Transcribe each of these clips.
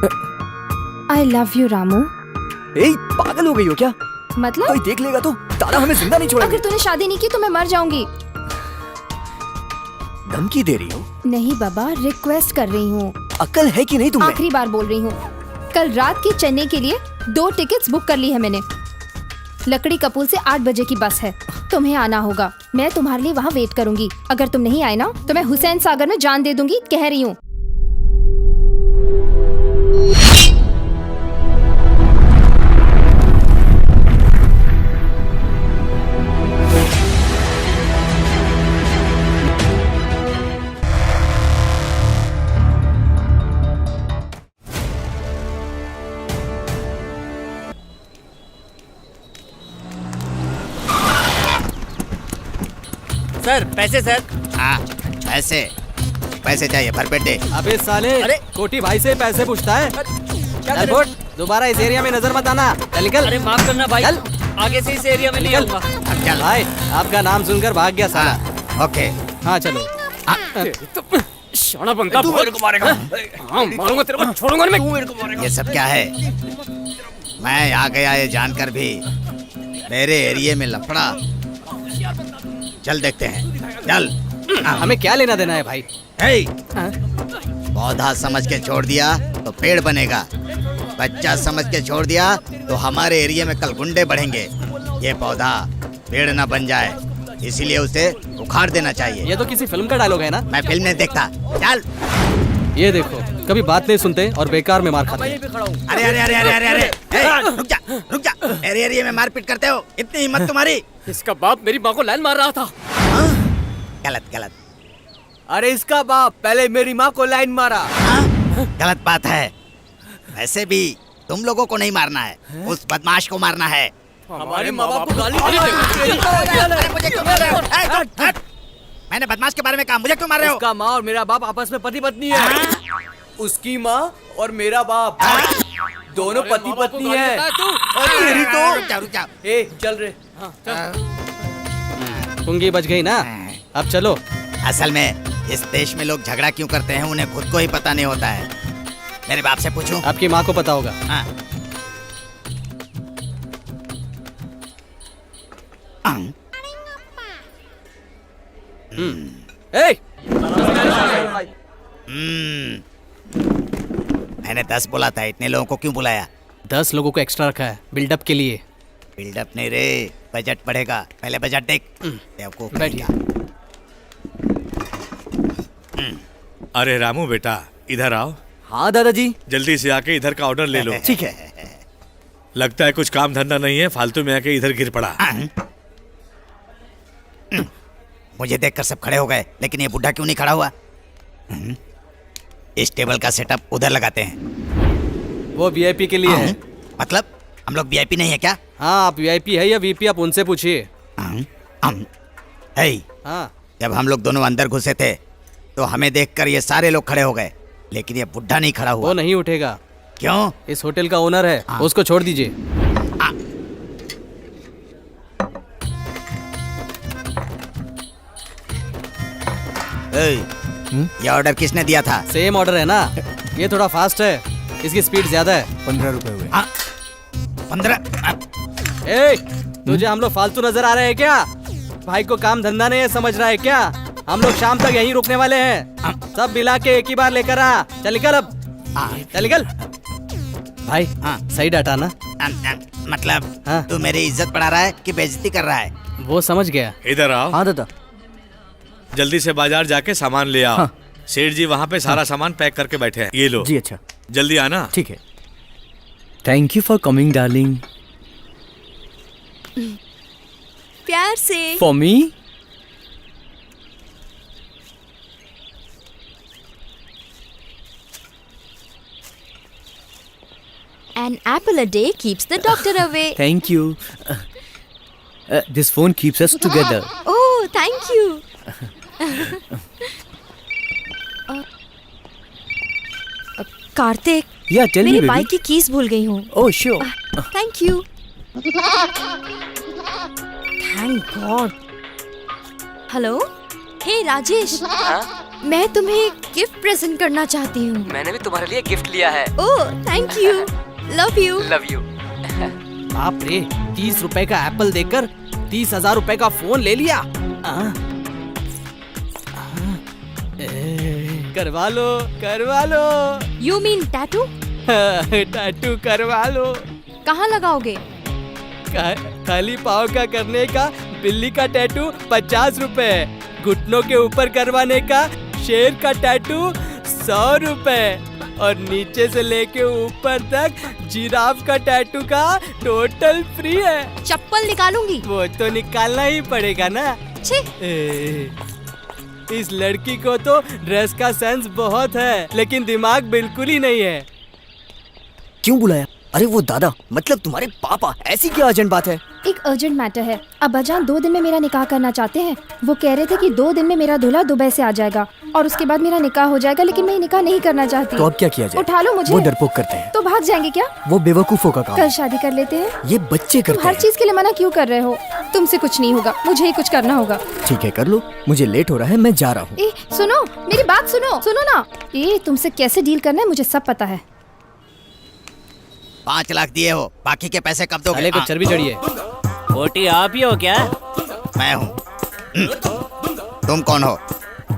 I love you Ramu. ए, पागल हो गई हो क्या? मतलब कोई देख लेगा तो तारा हमें जिंदा नहीं छोड़ेगा। अगर तूने शादी नहीं की तो मैं मर जाऊंगी। धमकी दे रही हो? नहीं बाबा, रिक्वेस्ट कर रही हूँ। अक्ल है कि नहीं तुम्हें? आखिरी बार बोल रही हूँ। कल रात की चेन्नई के लिए 2 टिकट्स बुक कर ली है मैंने। लकड़ी कपूल से 8 बजे की बस है। तुम्हें आना होगा। मैं तुम्हारे लिए वहाँ वेट करूंगी। अगर तुम नहीं आए ना तो मैं हुसैन सागर में जान दे दूंगी, कह रही हूँ। सर पैसे सर। हाँ पैसे पैसे चाहिए, भरपेट दे। अबे साले, अरे कोटी भाई से पैसे पूछता है। क्या चल बोट, दोबारा इस एरिया में नजर मत आना। चल निकल। अरे माफ करना भाई, चल। आगे से इस एरिया में नहीं निकल। आऊंगा। अब चल। भाई आपका नाम सुनकर भाग गया साला। हाँ ओके। हाँ चलो। शाना बनता तू मेरे को मारेगा। हाँ मारूंगा तेरे को, छोड़ूंगा नहीं मैं। तू मेरे को मारेगा। ये सब क्या है? मैं आ गया ये जानकर भी मेरे एरिया में लफड़ा। चल देखते हैं, चल। हमें क्या लेना देना है भाई? हे, हाँ? पौधा समझ के छोड़ दिया तो पेड़ बनेगा, बच्चा समझ के छोड़ दिया तो हमारे एरिया में कल गुंडे बढ़ेंगे। ये पौधा पेड़ ना बन जाए, इसीलिए उसे उखाड़ देना चाहिए। ये तो किसी फिल्म का डायलॉग है ना? मैं फिल्म नहीं देखता। चल। ये देखो, कभी बात नहीं सुनते और बेकार में मार खाते हैं। अरे अरे अरे अरे अरे अरे ए, रुक जा। मेरे एरिया में मारपीट करते हो, इतनी हिम्मत तुम्हारी? इसका बाप मेरी माँ को लाइन मार रहा था। गलत गलत। अरे इसका बाप पहले मेरी माँ को लाइन मारा। गलत बात है। वैसे भी तुम लोगों को नहीं मारना है, उस बदमाश को मारना है। हमारे माँ बाप को गाली मुझे क्यों मार रहे हो? हट। मैंने बदमाश के बारे में कहा, मुझे क्यों मार रहे हो? उसका माँ और मेरा बाप आपस में पति पत्नी है। उसकी माँ और मेरा बाप दोनों पति पत्नी है। तेरी तो रुक जा। ए चल रे। पुंगी बच गई ना? अब चलो। असल में इस देश में लोग झगड़ा क्यों करते हैं उन्हें खुद को ही पता नहीं होता है। मेरे बाप से पूछूं? आपकी माँ को पता होगा। हाँ। ए! मैंने 10 बोला था, इतने लोगों को क्यों बुलाया? 10 लोगों को एक्स्ट्रा रखा है बिल्डअप के लिए। बिल्डअप नहीं रे, बजट बढ़ेगा। पहले बजट देख। बेवकूफ बैठिए। अरे रामू बेटा, इधर आओ। हाँ दादाजी। जल्दी से आके इधर का ऑर्डर ले लो। ठीक है। लगता है कुछ काम धंधा नहीं है, फालतू में आके इधर गिर पड़ा। मुझे देखकर सब खड़े हो गए, लेकिन ये बुढ़ा क्यों नहीं खड़ा हुआ? इस टेबल का सेटअप उधर लगाते हैं। वो वीआईपी के लिए है। मतलब हम लोग वीआईपी नहीं है क्या? हाँ आप वीआईपी है या वीपी, आप उनसे पूछिए। हाँ, जब हम लोग दोनों अंदर घुसे थे तो हमें देखकर ये सारे लोग खड़े हो गए, लेकिन ये बुढ़ा नहीं खड़ा हुआ। वो नहीं उठेगा। क्यों? इस होटल का ओनर है, उसको छोड़ दीजिए। ये ऑर्डर किसने दिया था? सेम ऑर्डर है ना, ये थोड़ा फास्ट है, इसकी स्पीड ज्यादा है। 15 रुपए हुए। 15? ए, तुझे हम लोग फालतू नजर आ रहे हैं क्या? भाई को काम धंधा नहीं है समझ रहा है क्या? हम लोग शाम तक यहीं रुकने वाले हैं। सब मिला के एक ही बार लेकर आ। चल निकल अब। चल निकल। भाई सही डाटा ना? मतलब हाँ। तू मेरी इज्जत बढ़ा रहा है कि बेइज्जती कर रहा है? वो समझ गया। इधर आओ। हाँ दादा। जल्दी से बाजार जाके सामान ले आओ। सेठ जी वहाँ पे सारा सामान पैक करके बैठे हैं, ये लो। जी अच्छा, जल्दी आना। ठीक है। Thank you for coming darling. प्यार से। For me? An apple a day keeps the doctor away. Thank you. This phone keeps us together. Oh, thank you. Kartik, Yeah, tell me, मेरी baby. बाइक की कीज भूल गई हूँ। Oh, sure. Thank you. Thank God. Hello, hey Rajesh, मैं तुम्हें gift present करना चाहती हूँ। मैंने भी तुम्हारे लिए गिफ्ट लिया है। Oh thank you, love you. Love you. बाप रे, 30 रुपए का एप्पल देकर 30,000 रुपए का फोन ले लिया। करवा लो, करवा लो। You mean tattoo? टैटू करवा लो। कहाँ लगाओगे? खाली पाँव का करने का बिल्ली का टैटू 50 रुपए, घुटनों के ऊपर करवाने का शेर का टैटू 100 रुपए और नीचे से लेके ऊपर तक जिराफ का टैटू का टोटल फ्री है। चप्पल निकालूंगी। वो तो निकालना ही पड़ेगा ना। छी, इस लड़की को तो ड्रेस का सेंस बहुत है, लेकिन दिमाग बिल्कुल ही नहीं है। क्यों बुलाया? अरे वो दादा, मतलब तुम्हारे पापा। ऐसी क्या अर्जेंट बात है? एक अर्जेंट मैटर है। अब्बाजान 2 दिन में मेरा निकाह करना चाहते हैं। वो कह रहे थे कि 2 दिन में मेरा दूल्हा दुबई से आ जाएगा और उसके बाद मेरा निकाह हो जाएगा, लेकिन मैं निकाह नहीं करना चाहती। तो अब क्या किया जाए? उठा लो मुझे। वो डरपोक करते हैं। तो भाग जाएंगे क्या? वो बेवकूफों का काम कल है। शादी कर लेते हैं। ये बच्चे तुम करते हर हैं। चीज के लिए मना क्यों कर रहे हो? तुमसे कुछ नहीं होगा, मुझे ही कुछ करना होगा। ठीक है, कर लो। मुझे लेट हो रहा है, मैं जा रहा हूँ। ए सुनो, मेरी बात सुनो। सुनो ना, ये तुमसे कैसे डील करना है मुझे सब पता है। 5 लाख दिए हो, बाकी के पैसे कब दोगे? साले को चर्बी चढ़ी है। बोटी आप ही हो क्या? मैं हूँ। तुम कौन हो?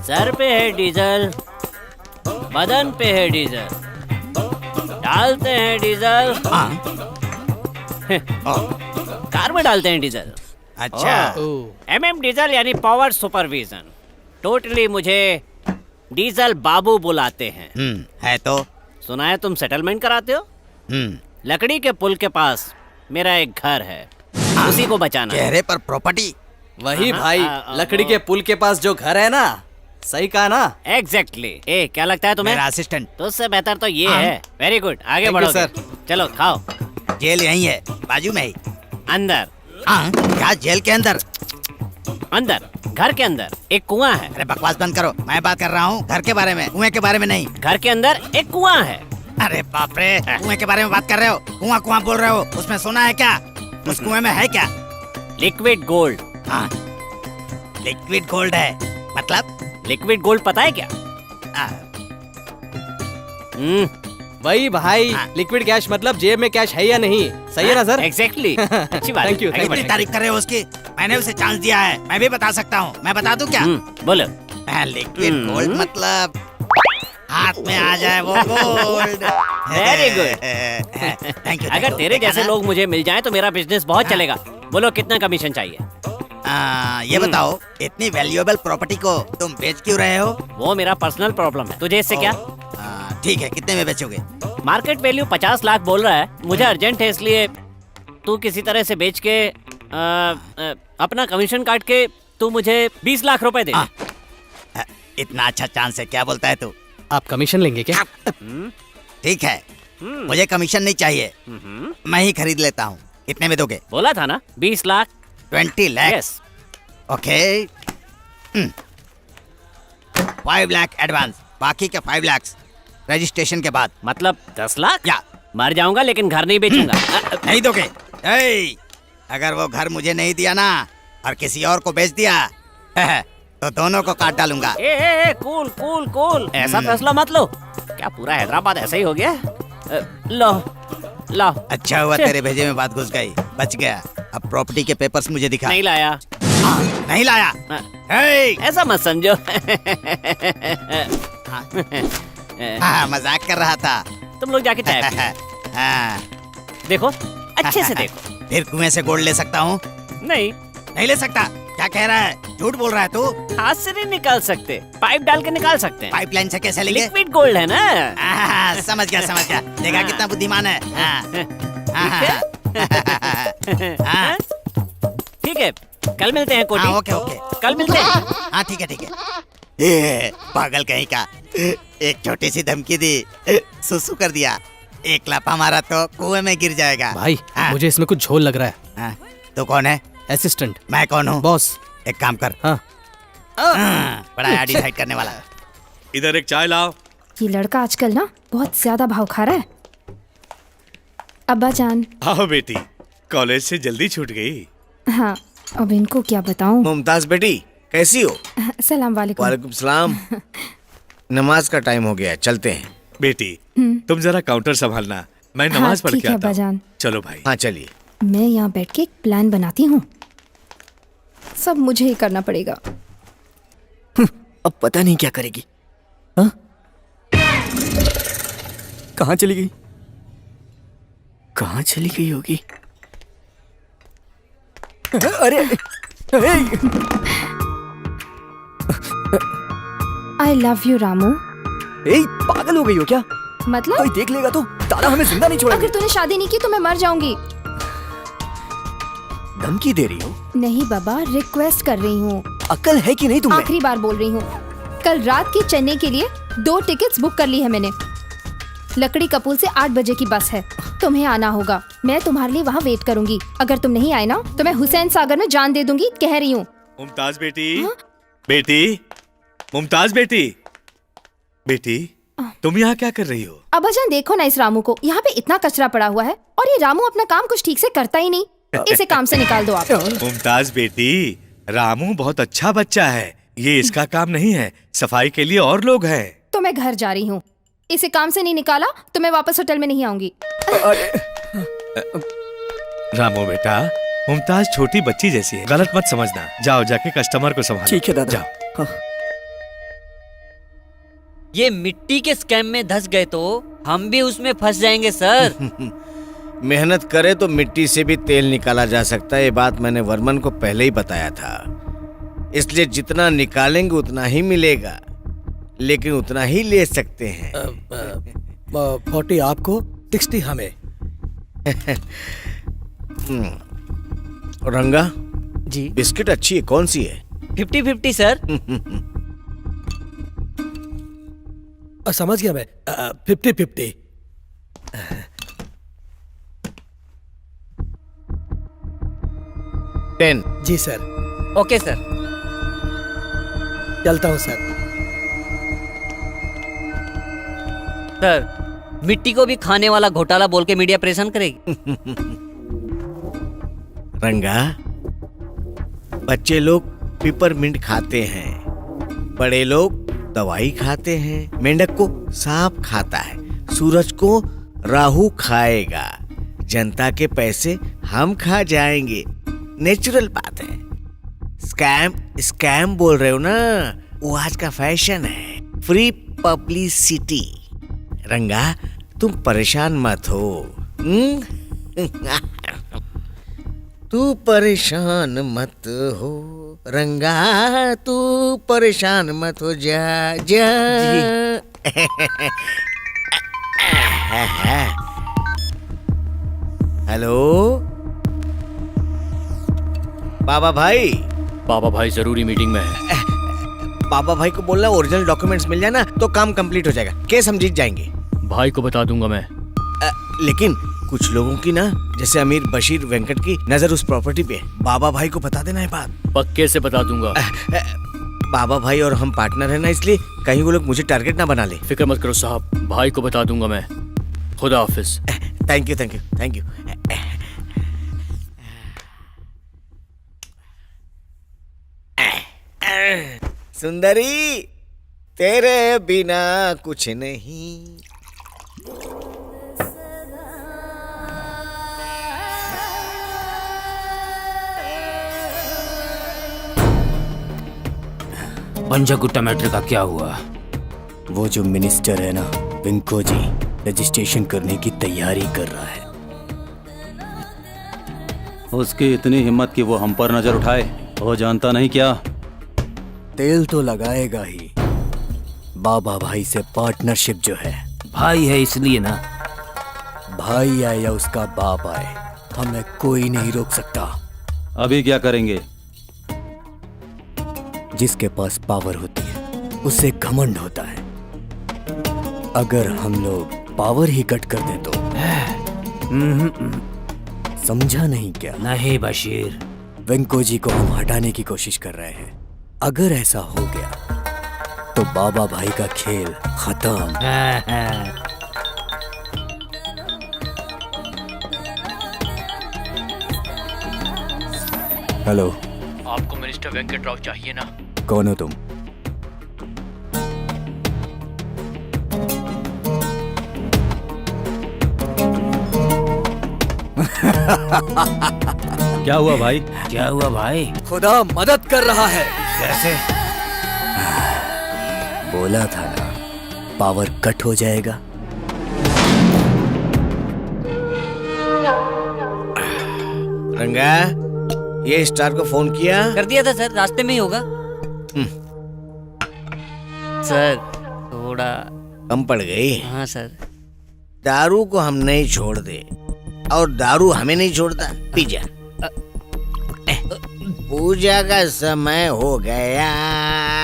सर पे है डीजल, बदन पे है डीजल, डालते हैं डीजल। कार में डालते हैं डीजल। अच्छा, MM डीजल यानी पावर सुपरविजन। टोटली मुझे डीजल बाबू बुलाते हैं। है तो। सुना है तुम सेटलमेंट कराते हो? लकड़ी के पुल के पास मेरा एक घर है, उसी को बचाना है। चेहरे पर प्रॉपर्टी। वही भाई, लकड़ी के पुल के पास जो घर है ना, सही कहा ना? एग्जैक्टली। ए क्या लगता है तुम्हें? मेरा असिस्टेंट। तो उससे बेहतर तो ये है। वेरी गुड, आगे Thank you, बढ़ो sir. चलो खाओ। जेल यहीं है, बाजू में ही। अंदर। क्या जेल के अंदर? अंदर, घर के अंदर एक कुआं है। अरे बकवास बंद करो, मैं बात कर रहा हूँ घर के बारे में, कुएं के बारे में नहीं। घर के अंदर एक कुआं है। अरे बाप रे, कुएं के बारे में बात कर रहे हो? कुआं कुआं बोल रहे हो? उसमें सोना है क्या? उस कुएं में है क्या? Liquid gold. हाँ, लिक्विड गोल्ड है। मतलब? लिक्विड गोल्ड पता है क्या? आ, वही भाई, लिक्विड कैश मतलब जेब में कैश है या नहीं। सही है ना सर? एग्जैक्टली। अच्छी बात। Thank you, आगे thank you. बढ़े। कितनी तारीफ कर रहे हो उसकी? मैंने उसे चांस दिया है, मैं भी बता सकता हूँ। मैं बता दूँ क्या? बोलो। लिक्विड गोल्ड मतलब हाथ में आ जाए वो gold. Very good. Thank you. अगर तेरे जैसे लोग मुझे मिल जाएं तो मेरा बिजनेस बहुत चलेगा। बोलो कितना कमीशन चाहिए? ये बताओ, इतनी वैल्यूएबल प्रॉपर्टी को तुम बेच क्यों रहे हो? वो मेरा पर्सनल प्रॉब्लम है, तुझे इससे क्या? ठीक है, कितने में बेचोगे? मार्केट वैल्यू 50 लाख बोल रहा है। मुझे अर्जेंट है, इसलिए तू किसी तरह से बेच के अपना कमीशन काट के तू मुझे 20 लाख रुपए दे। इतना अच्छा चांस है, क्या बोलता है तू? आप कमीशन लेंगे क्या? ठीक है, मुझे कमीशन नहीं चाहिए, मैं ही खरीद लेता हूँ। कितने में दोगे? बोला था ना 20 lakh. 20 lakh. Yes. Okay, 5 lakh advance, बाकी के 5 लाख रजिस्ट्रेशन के बाद। मतलब 10 लाख? या मर जाऊंगा लेकिन घर नहीं बेचूंगा। नहीं दोगे? अगर वो घर मुझे नहीं दिया ना और किसी और को बेच दिया तो दोनों को काट डालूंगा। कूल कूल कूल, ऐसा फैसला मत लो। क्या पूरा हैदराबाद ऐसा ही हो गया? लो लो। अच्छा हुआ तेरे भेजे में बात घुस गई, बच गया। अब प्रॉपर्टी के पेपर्स मुझे दिखा। नहीं लाया। नहीं लाया? ऐसा मत समझो। मजाक कर रहा था। तुम लोग जाके चाय पियो। देखो, अच्छे से देखो। फिर कुएं से गोल्ड ले सकता हूँ? नहीं। नहीं ले सकता? क्या कह रहा है? झूठ बोल रहा है तू? हाथ से नहीं निकाल सकते, पाइप डाल के निकाल सकते हैं। पाइपलाइन से कैसे लेंगे? लिक्विड गोल्ड है ना। समझ गया समझ गया। देखा कितना बुद्धिमान है। ठीक है, कल मिलते हैं कोटी। ओके ओके, कल मिलते हैं। हाँ ठीक है ठीक है। पागल कहीं का, एक छोटी सी धमकी दी, सुसु कर दिया। एक लाफा मारा तो कुएं में गिर जाएगा। भाई मुझे इसमें कुछ झोल लग रहा है। तो कौन है? असिस्टेंट। मैं कौन हूँ? बॉस। एक काम कर। हाँ। बड़ा डिसाइड करने वाला। इधर एक चाय लाओ। ये लड़का आजकल ना बहुत ज्यादा भाव खा रहा है। अब्बा जान। आओ बेटी, कॉलेज से जल्दी छूट गई। हाँ, अब इनको क्या बताऊं। मुमताज बेटी, कैसी हो? सलाम वालेकुम। वालेकुम सलाम। नमाज का टाइम हो गया है, चलते हैं। बेटी तुम जरा काउंटर संभालना, मैं हाँ, नमाज पढ़ ठीक के है आता हूँ। बाजान। चलो भाई। हाँ चलिए। मैं यहाँ बैठ के एक प्लान बनाती हूँ। सब मुझे ही करना पड़ेगा। अब पता नहीं क्या करेगी। हाँ? कहाँ चली गई? कहाँ चली गई होगी? अरे आई लव यू रामू। पागल हो गई हो क्या? मतलब कोई देख लेगा तो दादा हमें जिंदा नहीं छोड़ेंगे। अगर तूने शादी नहीं की तो मैं मर जाऊंगी। धमकी दे रही हो? नहीं बाबा, रिक्वेस्ट कर रही हूँ। अक्ल है कि नहीं तुम्हें? आखिरी बार बोल रही हूँ। कल रात की चेन्नई के लिए 2 टिकट्स बुक कर ली है मैंने। लकड़ी कपूल से 8 बजे की बस है। तुम्हें आना होगा। मैं तुम्हारे लिए वहाँ वेट करूंगी। अगर तुम नहीं आए ना तो मैं हुसैन सागर में जान दे दूंगी, कह रही हूँ। मुमताज बेटी, बेटी, मुमताज बेटी, बेटी, तुम यहाँ क्या कर रही हो? अब्बाजान देखो ना इस रामू को, यहाँ पे इतना कचरा पड़ा हुआ है और ये रामू अपना काम कुछ ठीक से करता ही नहीं। इसे काम से निकाल दो आप। मुमताज बेटी, रामू बहुत अच्छा बच्चा है, ये इसका काम नहीं है, सफाई के लिए और लोग हैं। तो मैं घर जा रही हूँ। इसे काम से नहीं निकाला तो मैं वापस होटल में नहीं आऊंगी। रामू बेटा, मुमताज छोटी बच्ची जैसी है, गलत मत समझना। जाओ जाके कस्टमर को संभालो। ठीक है दादा। जाओ। ये मिट्टी के स्कैम में धंस गए तो हम भी उसमें फंस जाएंगे सर। मेहनत करे तो मिट्टी से भी तेल निकाला जा सकता है, ये बात मैंने वर्मन को पहले ही बताया था। इसलिए जितना निकालेंगे उतना ही मिलेगा, लेकिन उतना ही ले सकते हैं। 40 आपको, 60 हमें। रंगा जी बिस्किट अच्छी है, कौन सी है? 50-50 सर। समझ गया मैं। 50-50। टेन। जी सर। Okay sir. चलता हूँ सर। सर मिट्टी को भी खाने वाला घोटाला बोल के मीडिया परेशान करेगी। रंगा, बच्चे लोग पिपरमिंट खाते हैं, बड़े लोग दवाई खाते हैं, मेंढक को सांप खाता है, सूरज को राहु खाएगा, जनता के पैसे हम खा जाएंगे। नेचुरल बात है। स्कैम बोल रहे हो ना, वो आज का फैशन है, फ्री पब्लिसिटी। रंगा तुम परेशान मत हो। तू परेशान मत हो रंगा, तू परेशान मत हो, जा जा। हेलो बाबा भाई। बाबा भाई जरूरी मीटिंग में है। बाबा भाई को बोलना ओरिजिनल डॉक्यूमेंट्स मिल जाए ना तो काम कंप्लीट हो जाएगा, केस हम जीत जाएंगे। भाई को बता दूंगा मैं। लेकिन कुछ लोगों की ना, जैसे अमीर बशीर वेंकट की नजर उस प्रॉपर्टी पे है। बाबा भाई को बता देना है बात। पक्के से बता दूंगा। बाबा भाई और हम पार्टनर है ना, इसलिए कहीं वो लोग मुझे टारगेट ना बना ले। फिक्र मत करो साहब, भाई को बता दूंगा मैं। खुदा हाफिज। Thank you thank you thank you. सुंदरी तेरे बिना कुछ नहीं। पंजागुट्टा मैटर का क्या हुआ? वो जो मिनिस्टर है ना विंको जी, रजिस्ट्रेशन करने की तैयारी कर रहा है। उसकी इतनी हिम्मत कि वो हम पर नजर उठाए, वो जानता नहीं क्या? तेल तो लगाएगा ही। बाबा भाई से पार्टनरशिप जो है, भाई है इसलिए ना। भाई आए या उसका बाप आए, हमें कोई नहीं रोक सकता। अभी क्या करेंगे? जिसके पास पावर होती है उससे घमंड होता है। अगर हम लोग पावर ही कट कर दें तो समझा नहीं क्या? नहीं बशीर, वेंको जी को हम हटाने की कोशिश कर रहे हैं। अगर ऐसा हो गया तो बाबा भाई का खेल खत्म। हेलो, आपको मिनिस्टर वेंकट राव चाहिए ना? कौन हो तुम? क्या हुआ भाई? क्या हुआ भाई? खुदा मदद कर रहा है। कैसे? बोला था ना, पावर कट हो जाएगा। रंगा, ये स्टार को फोन किया? कर दिया था सर, रास्ते में ही होगा। सर थोड़ा कम पड़ गई। हाँ सर। दारू को हम नहीं छोड़ दे और दारू हमें नहीं छोड़ता। पी जा। पूजा का समय हो गया।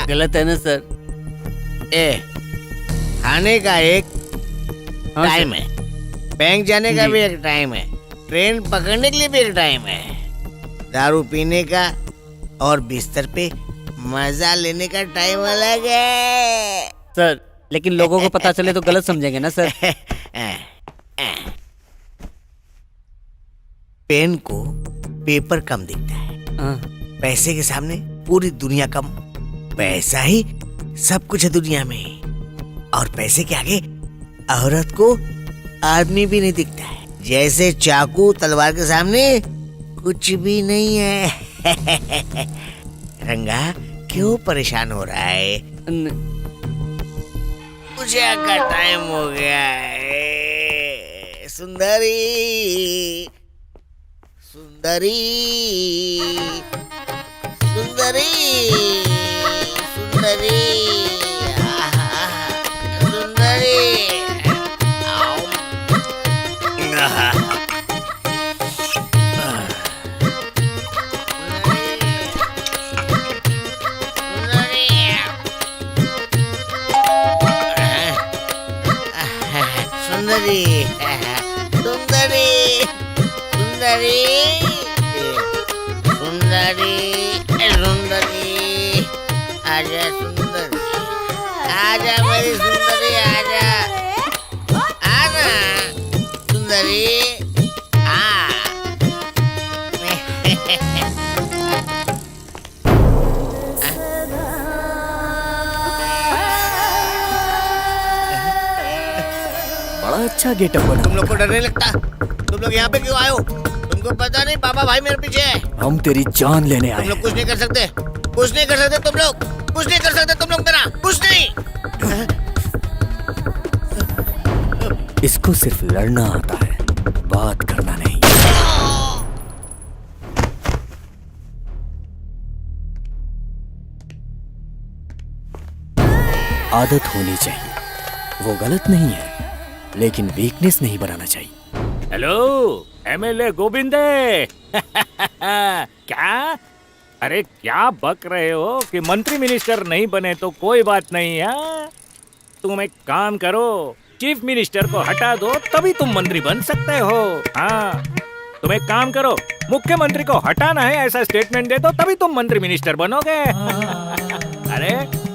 गलत है ना सर? खाने का एक हाँ टाइम है, बैंक जाने का भी एक टाइम है, ट्रेन पकड़ने के लिए भी एक टाइम है, दारू पीने का और बिस्तर पे मजा लेने का टाइम अलग है। सर लेकिन लोगों को पता चले तो गलत समझेंगे ना सर? पेन को पेपर कम दिखता है, पैसे के सामने पूरी दुनिया कम। पैसा ही सब कुछ है दुनिया में, और पैसे के आगे औरत को आदमी भी नहीं दिखता है। जैसे चाकू तलवार के सामने कुछ भी नहीं है। रंगा, क्यों परेशान हो रहा है? पूजा का टाइम हो गया है। सुंदरी सुंदरी सुंदरी सुंदरी सुंदरी। सुंदरी सुंदरी सुंदरी सुंदरी सुंदरी, आजा सुंदरी, आजा मेरी सुंदरी, आजा आजा सुंदरी। बड़ा अच्छा गेटअप बना। तुम लोग को डर नहीं लगता? तुम लोग यहाँ पे क्यों आए हो? तुमको पता नहीं बाबा भाई मेरे पीछे है। हम तेरी जान लेने आए तुम लोग कुछ नहीं कर सकते, कुछ नहीं कर सकते तुम लोग, कुछ नहीं कर सकते तुम लोग मेरा, कुछ नहीं। इसको सिर्फ लड़ना आता है, बात करना नहीं। आदत होनी चाहिए, वो गलत नहीं है, लेकिन वीकनेस नहीं बनाना चाहिए। हेलो एमएलए गोविंदे। क्या? अरे क्या बक रहे हो कि मंत्री मिनिस्टर नहीं बने तो कोई बात नहीं है। तुम एक काम करो, चीफ मिनिस्टर को हटा दो, तभी तुम मंत्री बन सकते हो। हाँ, तुम एक काम करो, मुख्यमंत्री को हटाना है ऐसा स्टेटमेंट दे दो, तभी तुम मंत्री मिनिस्टर बनोगे। अरे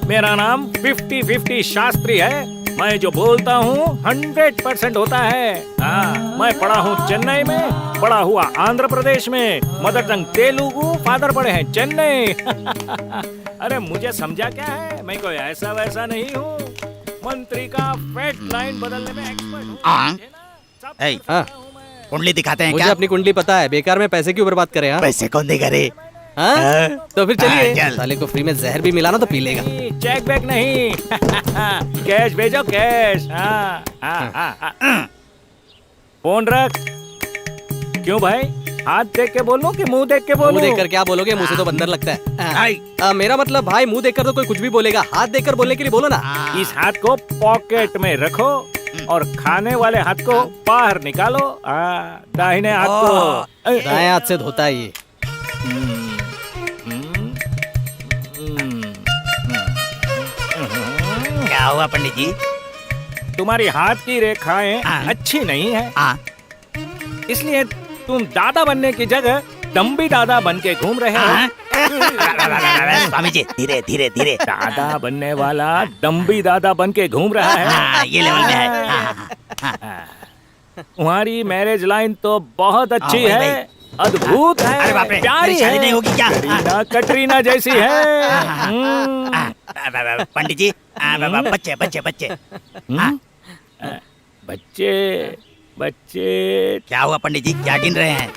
मेरा नाम 50-50 शास्त्री है, मैं जो बोलता हूँ 100% होता है। हाँ, मैं पढ़ा हूँ चेन्नई में, पढ़ा हुआ आंध्र प्रदेश में, मदर टंग तेलुगु, फादर पढ़े हैं चेन्नई। अरे मुझे समझा क्या है, मैं कोई ऐसा वैसा नहीं हूँ, मंत्री का फेट लाइन बदलने में एक्सपर्ट हूँ। कुंडली दिखाते हैं मुझे क्या? अपनी कुंडली पता है, बेकार में पैसे क्यों बर्बाद करे? हाँ पैसे कौन देगा रे? हाँ? तो फिर चलिए, चल। साले को फ्री में जहर भी मिला ना तो पी लेगा। चेक बैक नहीं। कैश भेजो, कैश। हाँ, हाँ, हाँ, हाँ। फोन रख। क्यों भाई, हाथ देख के बोलूं कि मुंह देख के बोलूं? मुंह देखकर क्या बोलोगे? मुंह से तो बंदर लगता है। मेरा मतलब भाई, मुंह देखकर तो कोई कुछ भी बोलेगा, हाथ देखकर बोलने के लिए बोलो ना। इस हाथ को पॉकेट में रखो और खाने वाले हाथ को बाहर निकालो। दाहिने हाथ को। दाएं हाथ से धोता है ये। क्या हुआ पंडित जी? तुम्हारी हाथ की रेखाएं अच्छी नहीं है, इसलिए तुम दादा बनने की जगह दम्बी दादा बन के घूम रहे हो। स्वामी जी, धीरे धीरे धीरे। दादा बनने वाला दम्बी दादा बन के घूम रहा है। ये लेवल में है। तुम्हारी मैरिज लाइन तो बहुत अच्छी है, अद्भुत है, अरे बाप रे, प्यारी मेरी शादी है, नहीं होगी क्या? कटरीना जैसी है। पंडित जी, बच्चे बच्चे बच्चे। बच्चे बच्चे क्या हुआ पंडित जी, क्या गिन रहे हैं?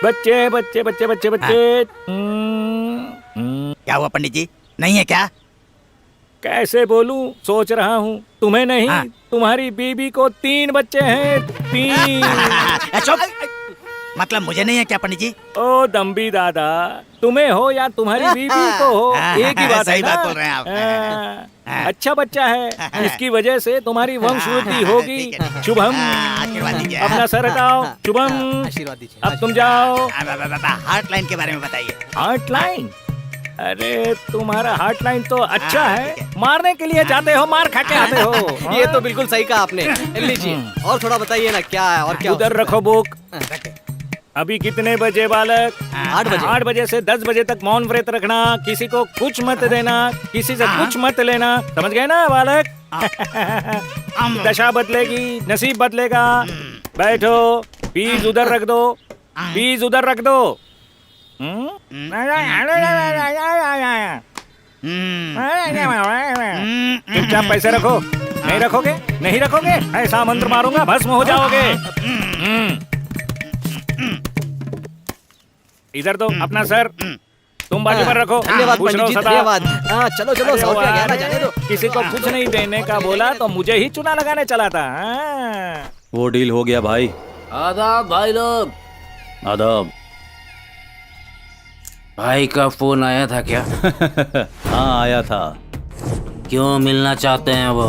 बच्चे बच्चे बच्चे बच्चे बच्चे क्या हुआ पंडित जी, नहीं है क्या? कैसे बोलूं, सोच रहा हूँ। तुम्हें नहीं, हाँ। तुम्हारी बीबी को 3 बच्चे हैं, 3। चुप, मतलब मुझे नहीं है क्या पंडित जी? ओ दम्बी दादा, तुम्हें हो या तुम्हारी बीबी को हो, एक ही बात है सही ना? बात बोल रहे हैं आप। हाँ, अच्छा बच्चा है, इसकी वजह से तुम्हारी वंशवृद्धि होगी। ठीक है, ठीक है। शुभम, आशीर्वाद दीजिए। अपना सर हटाओ। शुभम, आशीर्वाद दीजिए। अब तुम जाओ। हार्ट लाइन के बारे में बताइए। Heart line? अरे तुम्हारा हार्ट लाइन तो अच्छा है, मारने के लिए जाते हो, मार खा के आते हो। ये तो बिल्कुल सही कहा आपने। लीजिए और थोड़ा बताइए ना क्या है और क्या उधर रखो बुक। अभी कितने बजे बालक? 8 बजे। 8 बजे से 10 बजे तक मौन व्रत रखना, किसी को कुछ मत देना, किसी से कुछ मत लेना, समझ गए ना बालक? दशा बदलेगी, नसीब बदलेगा। बैठो, बीज उधर रख दो, बीज उधर रख दो। चुपचाप पैसे रखो। नहीं रखोगे? नहीं रखोगे? ऐसा मंत्र मारूंगा, भस्म हो जाओगे। इधर दो अपना सर, तुम बाजू पर रखो। धन्यवाद खुश पंडित रहो जी, सदा। धन्यवाद। हाँ चलो चलो, 100 रुपया गया ना, जाने दो। किसी को कुछ नहीं देने का बोला तो मुझे ही चुना लगाने चला था। हाँ। वो डील हो गया भाई। आदाब भाई लोग। आदाब। भाई का फोन आया था क्या? हाँ आया था। क्यों मिलना चाहते हैं वो?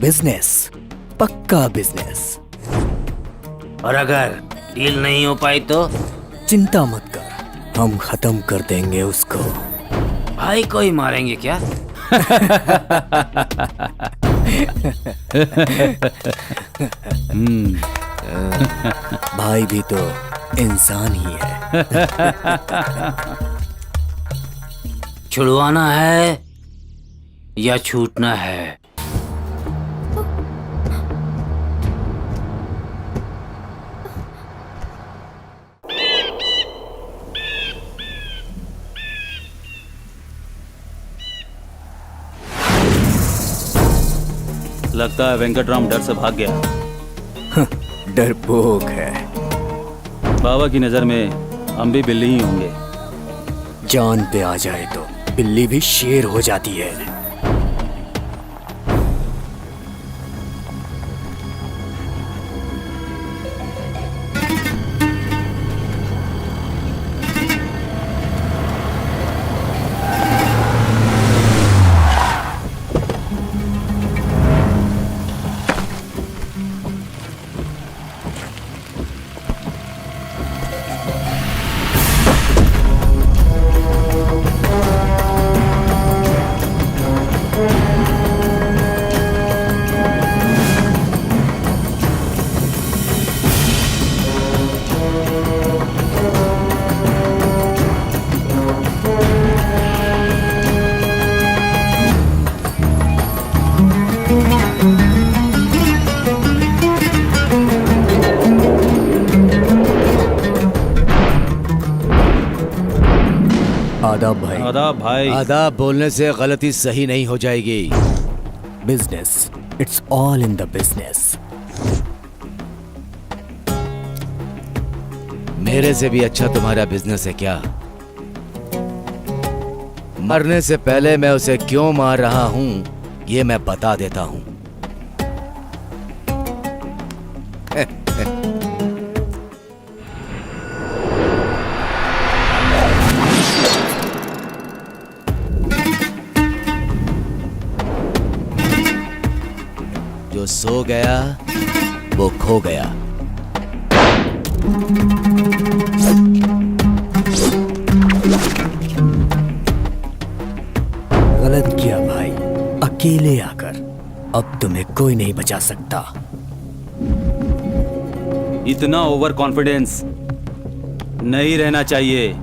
बिजनेस, पक्का बिजनेस। और अगर डील नहीं हो पाई तो? चिंता मत कर, हम खत्म कर देंगे उसको। भाई को ही मारेंगे क्या? भाई भी तो इंसान ही है। छुड़वाना है या छूटना है? लगता है वेंकटराम डर से भाग गया। डरपोक है। बाबा की नजर में हम भी बिल्ली ही होंगे। जान पे आ जाए तो बिल्ली भी शेर हो जाती है। आदाब भाई। आदाब भाई। आदाब बोलने से गलती सही नहीं हो जाएगी। Business, it's all in the business. मेरे से भी अच्छा तुम्हारा बिजनेस है क्या? मरने से पहले मैं उसे क्यों मार रहा हूं ये मैं बता देता हूं। जो सो गया वो खो गया। गलत किया भाई, अकेले आकर। अब तुम्हें कोई नहीं बचा सकता। इतना ओवर कॉन्फिडेंस नहीं रहना चाहिए।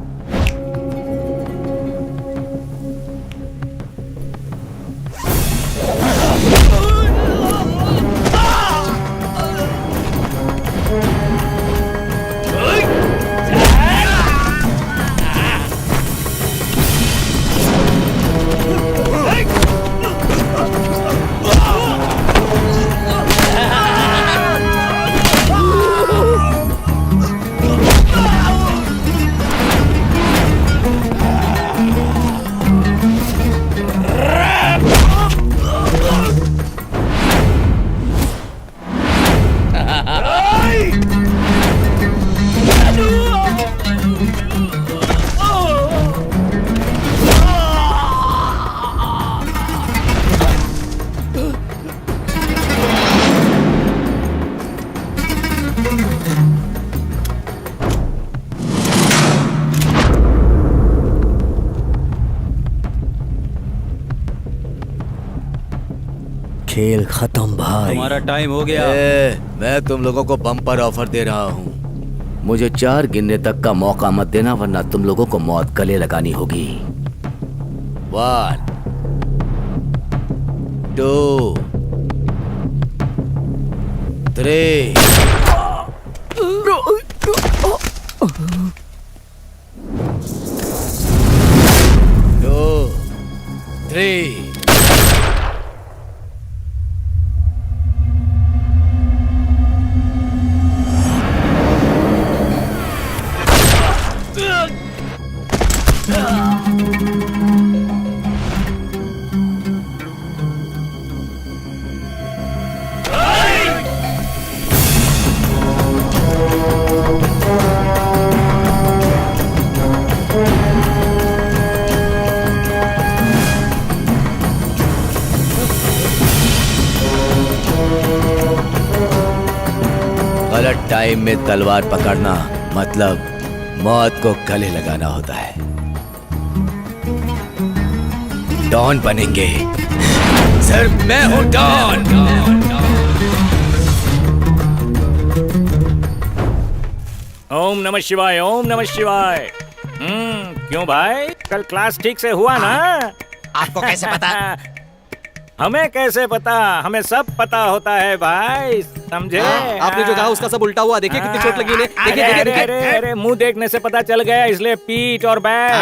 खेल खत्म भाई। तुम्हारा टाइम हो गया। मैं तुम लोगों को बम्पर ऑफर दे रहा हूँ। मुझे 4 गिनने तक का मौका मत देना, वरना तुम लोगों को मौत गले लगानी होगी। 1 2 3 2 3 गलत टाइम में तलवार पकड़ना मतलब मौत को गले लगाना होता है। डॉन बनेंगे, सिर्फ मैं हूं डॉन। ओम नमः शिवाय, ओम नमः शिवाय। क्यों भाई, कल क्लास ठीक से हुआ ना? आपको कैसे पता? हमें कैसे पता? हमें सब पता होता है भाई, समझे? आपने जो कहा उसका सब उल्टा हुआ। देखिए कितनी चोट लगी इन्हें। देखिए अरे देखिए अरे देखिए। अरे मुंह देखने से पता चल गया, इसलिए पीठ और बैठ।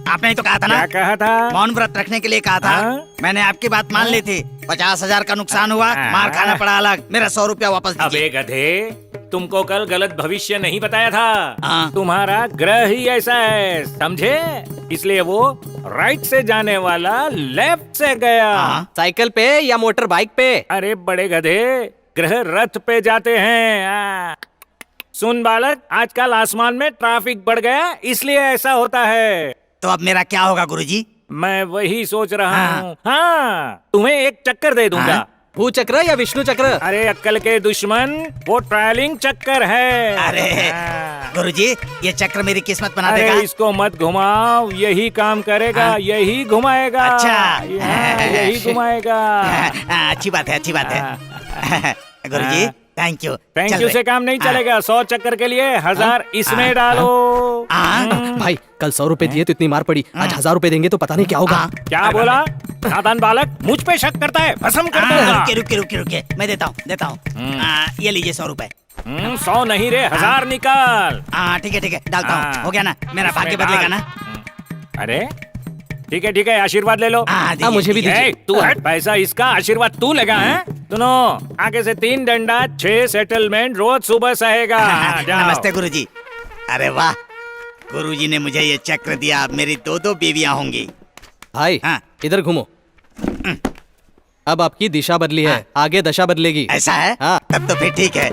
आपने ही तो कहा था ना, क्या कहा था? मौन व्रत रखने के लिए कहा था। हाँ? मैंने आपकी बात मान ली थी। 50,000 का नुकसान हुआ, मार खाना पड़ा अलग। मेरा 100 रुपया वापस दीजिए। अबे गधे, तुमको कल गलत भविष्य नहीं बताया था। हाँ। तुम्हारा ग्रह ही ऐसा है, समझे? इसलिए वो राइट से जाने वाला लेफ्ट से गया। साइकिल पे या मोटर बाइक पे? अरे बड़े गधे, ग्रह रथ पे जाते हैं। सुन बालक, आजकल आसमान में ट्रैफिक बढ़ गया, इसलिए ऐसा होता है। तो अब मेरा क्या होगा गुरुजी? मैं वही सोच रहा हूँ। हाँ, तुम्हें एक चक्कर दे दूंगा। हाँ? भूचक्र या विष्णु चक्र? अरे अक्कल के दुश्मन, वो ट्रायलिंग चक्कर है। अरे हाँ। गुरुजी, ये चक्र मेरी किस्मत बना अरे देगा। इसको मत घुमाओ, यही काम करेगा। हाँ? यही घुमाएगा। अच्छा। यही घुमाएगा। अच्छी बात है, अच्छी बात है। गुरुजी, थैंक यू। थैंक यू से काम नहीं चलेगा। 100 चक्कर के लिए 1000 इसमें डालो। भाई कल 100 रुपए दिए तो इतनी मार पड़ी, आज 1000 रुपए देंगे तो पता नहीं क्या होगा। क्या बोला? नादान बालक, मुझ पे शक करता है, भस्म कर दूंगा। रुके, मैं देता हूँ। ये लीजिए 100 रुपए। 100 नहीं रे, 1000 निकाल। ठीक है, डालता हूँ। हाँ। हो गया ना? मेरा इसमें भाग्य बदलेगा डाल। ना? अरे ठीक है, आशीर्वाद ले लो। दीजिए, मुझे भी दीजिए। दीजिए। तू हट, पैसा इसका, आशीर्वाद तू लगा है। सुनो, आगे से 3 डंडा 6 सेटलमेंट रोज सुबह सहेगा। जाओ। नमस्ते गुरुजी। अरे वाह, गुरुजी ने मुझे ये चक्र दिया, अब मेरी 2 बीवियां होंगी। भाई हाँ। इधर घूमो। अब आपकी दिशा बदली है, आगे दशा बदलेगी। ऐसा है? हाँ। तब तो फिर ठीक है।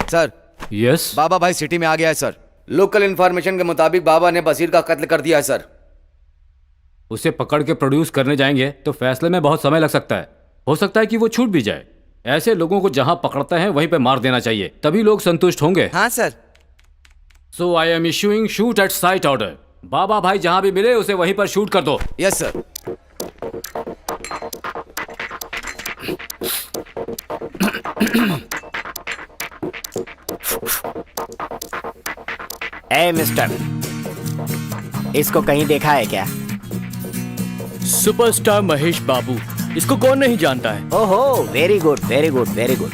Sir, yes. बाबा भाई सिटी में आ गया है सर। लोकल इंफॉर्मेशन के मुताबिक बाबा ने बसीर का कत्ल कर दिया है सर। उसे पकड़ के प्रोड्यूस करने जाएंगे तो फैसले में बहुत समय लग सकता है। हो सकता है कि वो छूट भी जाए। ऐसे लोगों को जहां पकड़ते हैं वहीं पे मार देना चाहिए, तभी लोग संतुष्ट होंगे। हाँ sir. So I am issuing shoot at sight order. बाबा भाई जहां भी मिले उसे वहीं पर शूट कर दो। Yes sir. ए मिस्टर, इसको कहीं देखा है क्या? सुपरस्टार महेश बाबू, इसको कौन नहीं जानता है? ओहो, very good very good very good.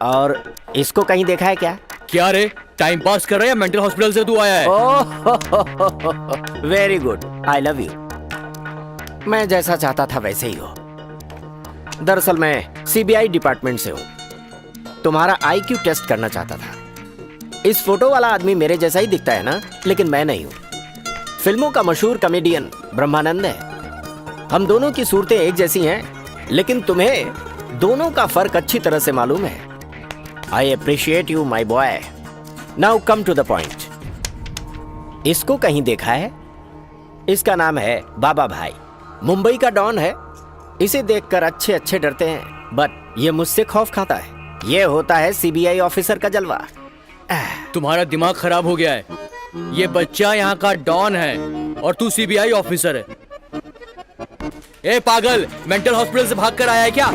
और इसको कहीं देखा है क्या? क्या रे, टाइम पास कर रहा है या मेंटल हॉस्पिटल से तू आया है? Oh very good, I love you. मैं जैसा चाहता था वैसे ही हो। दरअसल मैं सीबीआई डिपार्टमेंट से हूँ। तुम्हारा आईक्यू टेस्ट करना चाहता था। इस फोटो वाला आदमी मेरे जैसा ही दिखता है ना, लेकिन मैं नहीं हूँ। फिल्मों का मशहूर कॉमेडियन ब्रह्मानंद है। हम दोनों की सूरतें एक जैसी हैं, लेकिन तुम्हें दोनों का फर्क अच्छी तरह से मालूम है। I appreciate you my boy. Now come to the point. इसको कहीं देखा है? इसका नाम है बाबा भाई, मुंबई का डॉन है। इसे देखकर अच्छे अच्छे डरते हैं, बट ये मुझसे खौफ खाता है। ये होता है सीबीआई ऑफिसर का जलवा। तुम्हारा दिमाग खराब हो गया है। ये बच्चा यहाँ का डॉन है और तू सीबीआई ऑफिसर है। ए पागल, मेंटल हॉस्पिटल से भाग कर आया है क्या?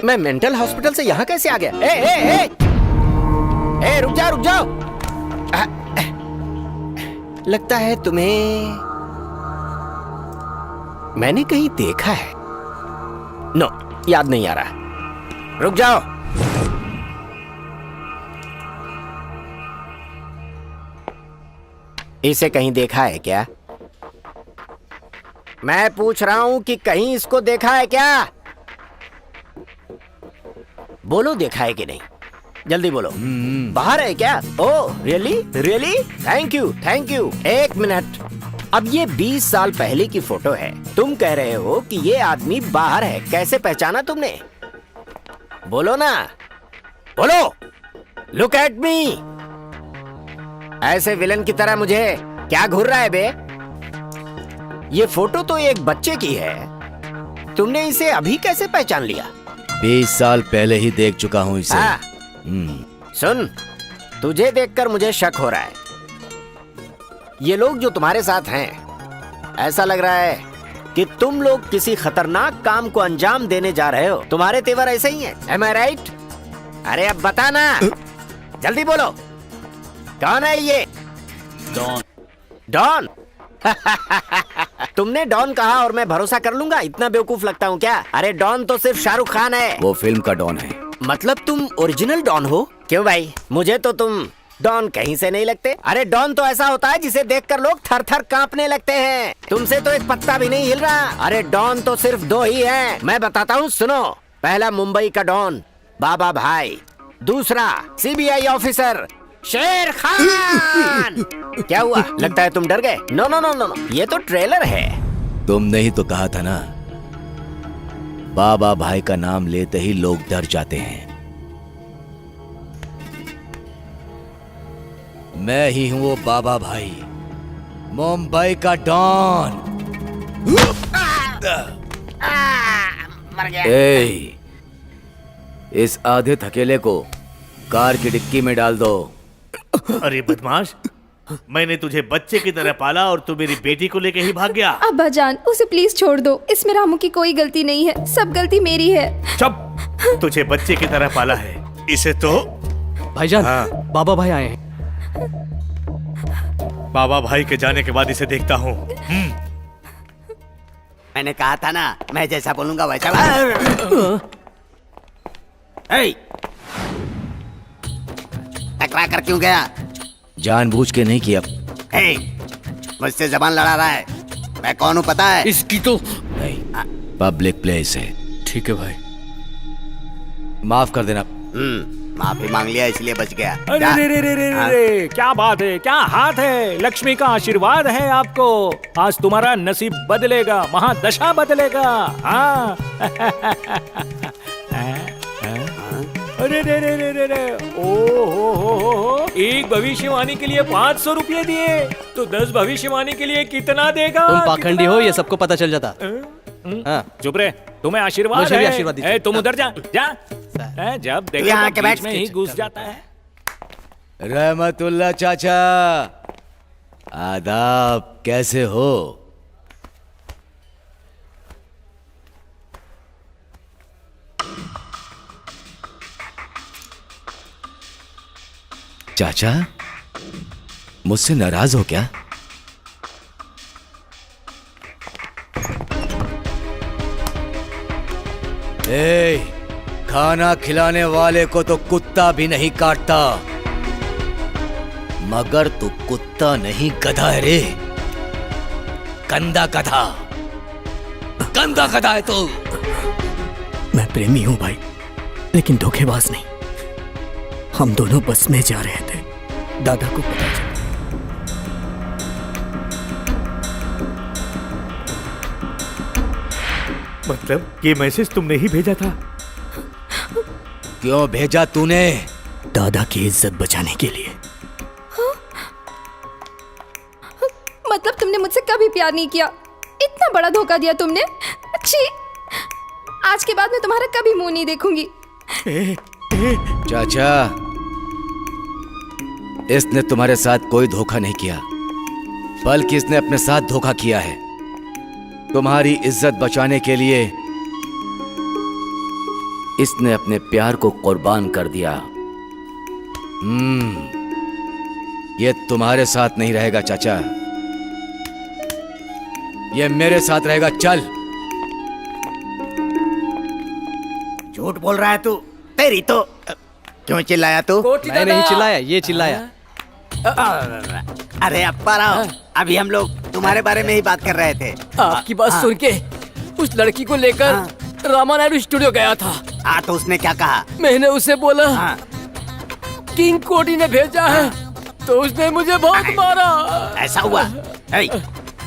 मैं मेंटल हॉस्पिटल से यहाँ कैसे आ गया? ए, रुक जाओ। लगता है तुम्हें मैंने कहीं देखा है। नो, याद नहीं आ रहा। रुक जाओ। इसे कहीं देखा है क्या? मैं पूछ रहा हूं कि कहीं इसको देखा है क्या? बोलो, देखा है कि नहीं? जल्दी बोलो। बाहर है क्या? Oh really? Thank you. एक मिनट, अब ये 20 साल पहले की फोटो है। तुम कह रहे हो कि ये आदमी बाहर है, कैसे पहचाना तुमने? बोलो ना, बोलो। Look at me. ऐसे विलन की तरह मुझे क्या घूर रहा है बे? ये फोटो तो एक बच्चे की है। तुमने इसे अभी कैसे पहचान लिया? 20 साल पहले ही देख चुका हूँ इसे। सुन, तुझे देखकर मुझे शक हो रहा है। ये लोग जो तुम्हारे साथ हैं, ऐसा लग रहा है कि तुम लोग किसी खतरनाक काम को अंजाम देने जा रहे हो। तुम्हारे तेवर ऐसे ही हैं, am I right? अरे अब बता ना, जल्दी बोलो। कौन है ये? डॉन। तुमने डॉन कहा और मैं भरोसा कर लूंगा? इतना बेवकूफ लगता हूँ क्या? अरे डॉन तो सिर्फ शाहरुख खान है। वो फिल्म का डॉन है। मतलब तुम ओरिजिनल डॉन हो? क्यों भाई, मुझे तो तुम डॉन कहीं से नहीं लगते। अरे डॉन तो ऐसा होता है जिसे देखकर लोग थर थर कांपने लगते हैं। तुमसे तो एक पत्ता भी नहीं हिल रहा। अरे डॉन तो सिर्फ 2 ही हैं। मैं बताता हूँ, सुनो। पहला मुंबई का डॉन बाबा भाई, दूसरा सीबीआई ऑफिसर शेर खान। क्या हुआ, लगता है तुम डर गए? नो, ये तो ट्रेलर है। तुमने ही तो कहा था ना, बाबा भाई का नाम लेते ही लोग डर जाते हैं। मैं ही हूं वो बाबा भाई, मुंबई का डॉन। मर गया। ए, इस आधे थकेले को कार की डिक्की में डाल दो। अरे बदमाश, मैंने तुझे बच्चे की तरह पाला और तू मेरी बेटी को लेके ही भाग गया। अब्बा जान, उसे प्लीज छोड़ दो। इसमें रामू की कोई गलती नहीं है, सब गलती मेरी है। चुप, तुझे बच्चे की तरह पाला है, इसे तो। भाईजान, हाँ। बाबा भाई आए हैं। बाबा भाई के जाने के बाद इसे देखता हूँ। मैंने कहा था ना, मैं जैसा बोलूंगा वैसा। टकरा कर क्यों गया? जानबूझ के नहीं किया। मुझसे जबान लड़ा रहा है। मैं कौन हूँ पता है? इसकी तो नहीं, पब्लिक प्लेस है। ठीक है भाई। माफ कर देना। माफी मांग लिया इसलिए बच गया। अरे रे, क्या बात है, क्या हाथ है। लक्ष्मी का आशीर्वाद है आपको। आज तुम्हारा नसीब बदलेगा, महादशा बदलेगा। हाँ। अरे रे, ओ, एक भविष्यवाणी के लिए 500 रुपये दिए, तो 10 भविष्यवाणी के लिए कितना देगा? तुम पाखंडी हो, ये सबको पता चल जाता। हाँ। चुप रहे, तुम्हें आशीर्वाद मुझे भी है। आशीर्वाद दीजिए। तुम उधर जा। जब देखो यहाँ तो के बीच बैठ में ही घुस जाता है। रहमतुल्लाह चाचा, आदाब, कैसे हो? चाचा, मुझसे नाराज हो क्या? खाना खिलाने वाले को तो कुत्ता भी नहीं काटता, मगर तू कुत्ता नहीं गधा है रे। गंदा गधा, गंदा गधा है तू। मैं प्रेमी हूं भाई, लेकिन धोखेबाज नहीं। हम दोनों बस में जा रहे थे, दादा को पता चला। मतलब ये मैसेज तुमने ही भेजा था? क्यों भेजा तूने? दादा की इज्जत बचाने के लिए। मतलब तुमने मुझसे कभी प्यार नहीं किया, इतना बड़ा धोखा दिया तुमने। अच्छी, आज के बाद मैं तुम्हारा कभी मुंह नहीं देखूंगी। चाचा, इसने तुम्हारे साथ कोई धोखा नहीं किया, बल्कि इसने अपने साथ धोखा किया है। तुम्हारी इज्जत बचाने के लिए इसने अपने प्यार को कुर्बान कर दिया। ये तुम्हारे साथ नहीं रहेगा चाचा, ये मेरे साथ रहेगा। चल। झूठ बोल रहा है तू, तेरी तो। क्यों चिल्लाया तू? मैं नहीं चिल्लाया, ये चिल्लाया। अरे अप्पा राव, अभी हम लोग तुम्हारे बारे में ही बात कर रहे थे। आपकी बात सुन के उस लड़की को लेकर रामा नायडू स्टूडियो गया था। हाँ, तो उसने क्या कहा? मैंने उसे बोला हाँ। किंग कोटी ने भेजा है, तो उसने मुझे बहुत मारा। ऐसा हुआ?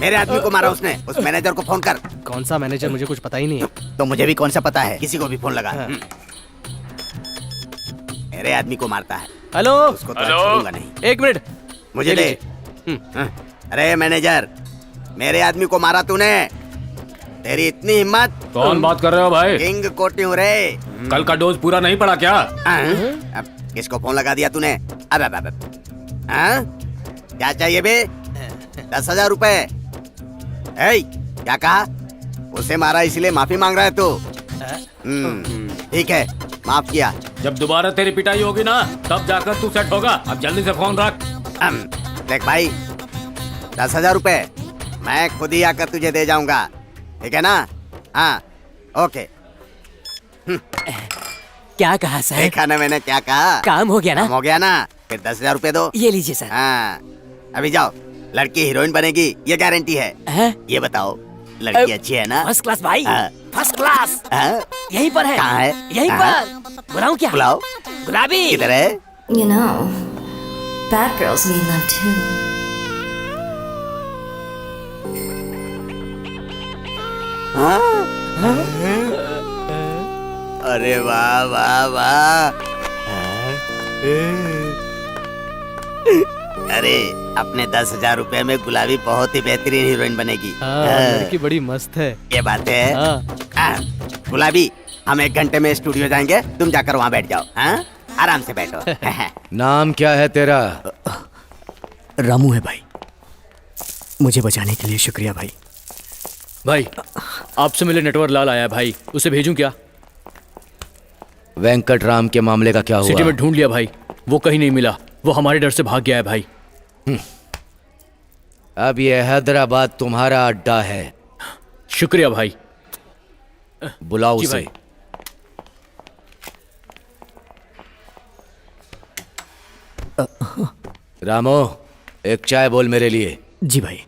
मेरे आदमी को मारा उसने। उस मैनेजर को फोन कर। कौन सा मैनेजर? मुझे कुछ पता ही नहीं है। तो मुझे भी कौन सा पता है, किसी को भी फोन लगा। मेरे आदमी को मारता है। हेलो, उसको तो छोड़ूंगा नहीं। एक मिनट मुझे दे। अरे मैनेजर, मेरे आदमी को मारा तूने, तेरी इतनी हिम्मत? कौन बात कर रहे हो भाई? किंग कोटी हूँ रे। कल का डोज पूरा नहीं पड़ा क्या? अब किसको फोन लगा दिया तूने? अब क्या चाहिए बे? 10,000 रुपए। क्या कहा? उसे मारा इसलिए माफी मांग रहा है तू? ठीक है, माफ किया। जब दोबारा तेरी पिटाई होगी ना, तब जाकर तू सेट होगा। अब जल्दी से फोन रख। देख भाई, 10,000 रुपए मैं खुद ही आकर तुझे दे जाऊंगा, ठीक है ना? हाँ, ओके। क्या कहा सर? देखा ना मैंने क्या कहा? काम हो गया ना? काम हो गया ना? फिर 10,000 रुपए दो। ये लीजिए सर। हाँ, अभी जाओ। लड़की हीरोइन बनेगी, ये गारंटी है। ये बताओ, लड़की अच्छी है ना? फर्स्ट क्लास भाई, फर्स्ट क्लास। यहीं पर है। कहाँ है? यहीं पर। बुलाऊं क्या? बुलाओ। गुलाबी। किधर है? You know, bad girls need love too. अरे वाह वाह वाह। अरे अपने 10,000 रुपए में गुलाबी बहुत ही बेहतरीन हीरोइन बनेगी। लड़की बड़ी मस्त है। ये बात है। गुलाबी, हम 1 घंटे में स्टूडियो जाएंगे, तुम जाकर वहाँ बैठ जाओ। हाँ, आराम से बैठो। नाम क्या है तेरा? रामू है भाई। मुझे बचाने के लिए शुक्रिया भाई। भाई, आपसे मिले नेटवर्क लाल आया है भाई, उसे भेजूं क्या? वेंकट राम के मामले का क्या हुआ? सिटी में ढूंढ लिया भाई, वो कहीं नहीं मिला। वो हमारे डर से भाग गया है भाई। अब ये हैदराबाद तुम्हारा अड्डा है। शुक्रिया भाई। बुलाओ उसे। रामो, एक चाय बोल मेरे लिए। जी भाई।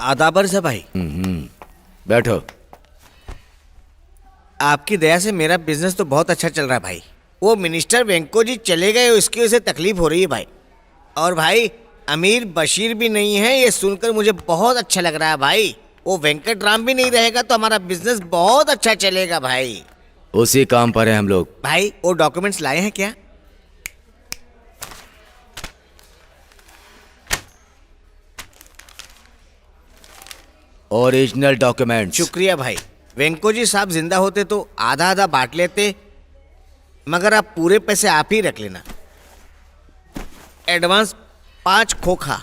आदाबर से भाई। बैठो। आपकी दया से मेरा बिजनेस तो बहुत अच्छा चल रहा है भाई। वो मिनिस्टर वेंको जी चले गए, उसकी वजह से तकलीफ हो रही है भाई। और भाई, अमीर बशीर भी नहीं है, ये सुनकर मुझे बहुत अच्छा लग रहा है भाई। वो वेंकट राम भी नहीं रहेगा तो हमारा बिजनेस बहुत अच्छा चलेगा भाई। उसी काम पर है हम लोग। भाई, वो डॉक्यूमेंट्स लाए हैं क्या? Original documents. शुक्रिया भाई। वेंको जी साहब जिंदा होते तो आधा आधा बांट लेते, मगर आप पूरे पैसे आप ही रख लेना। एडवांस 5 खोखा।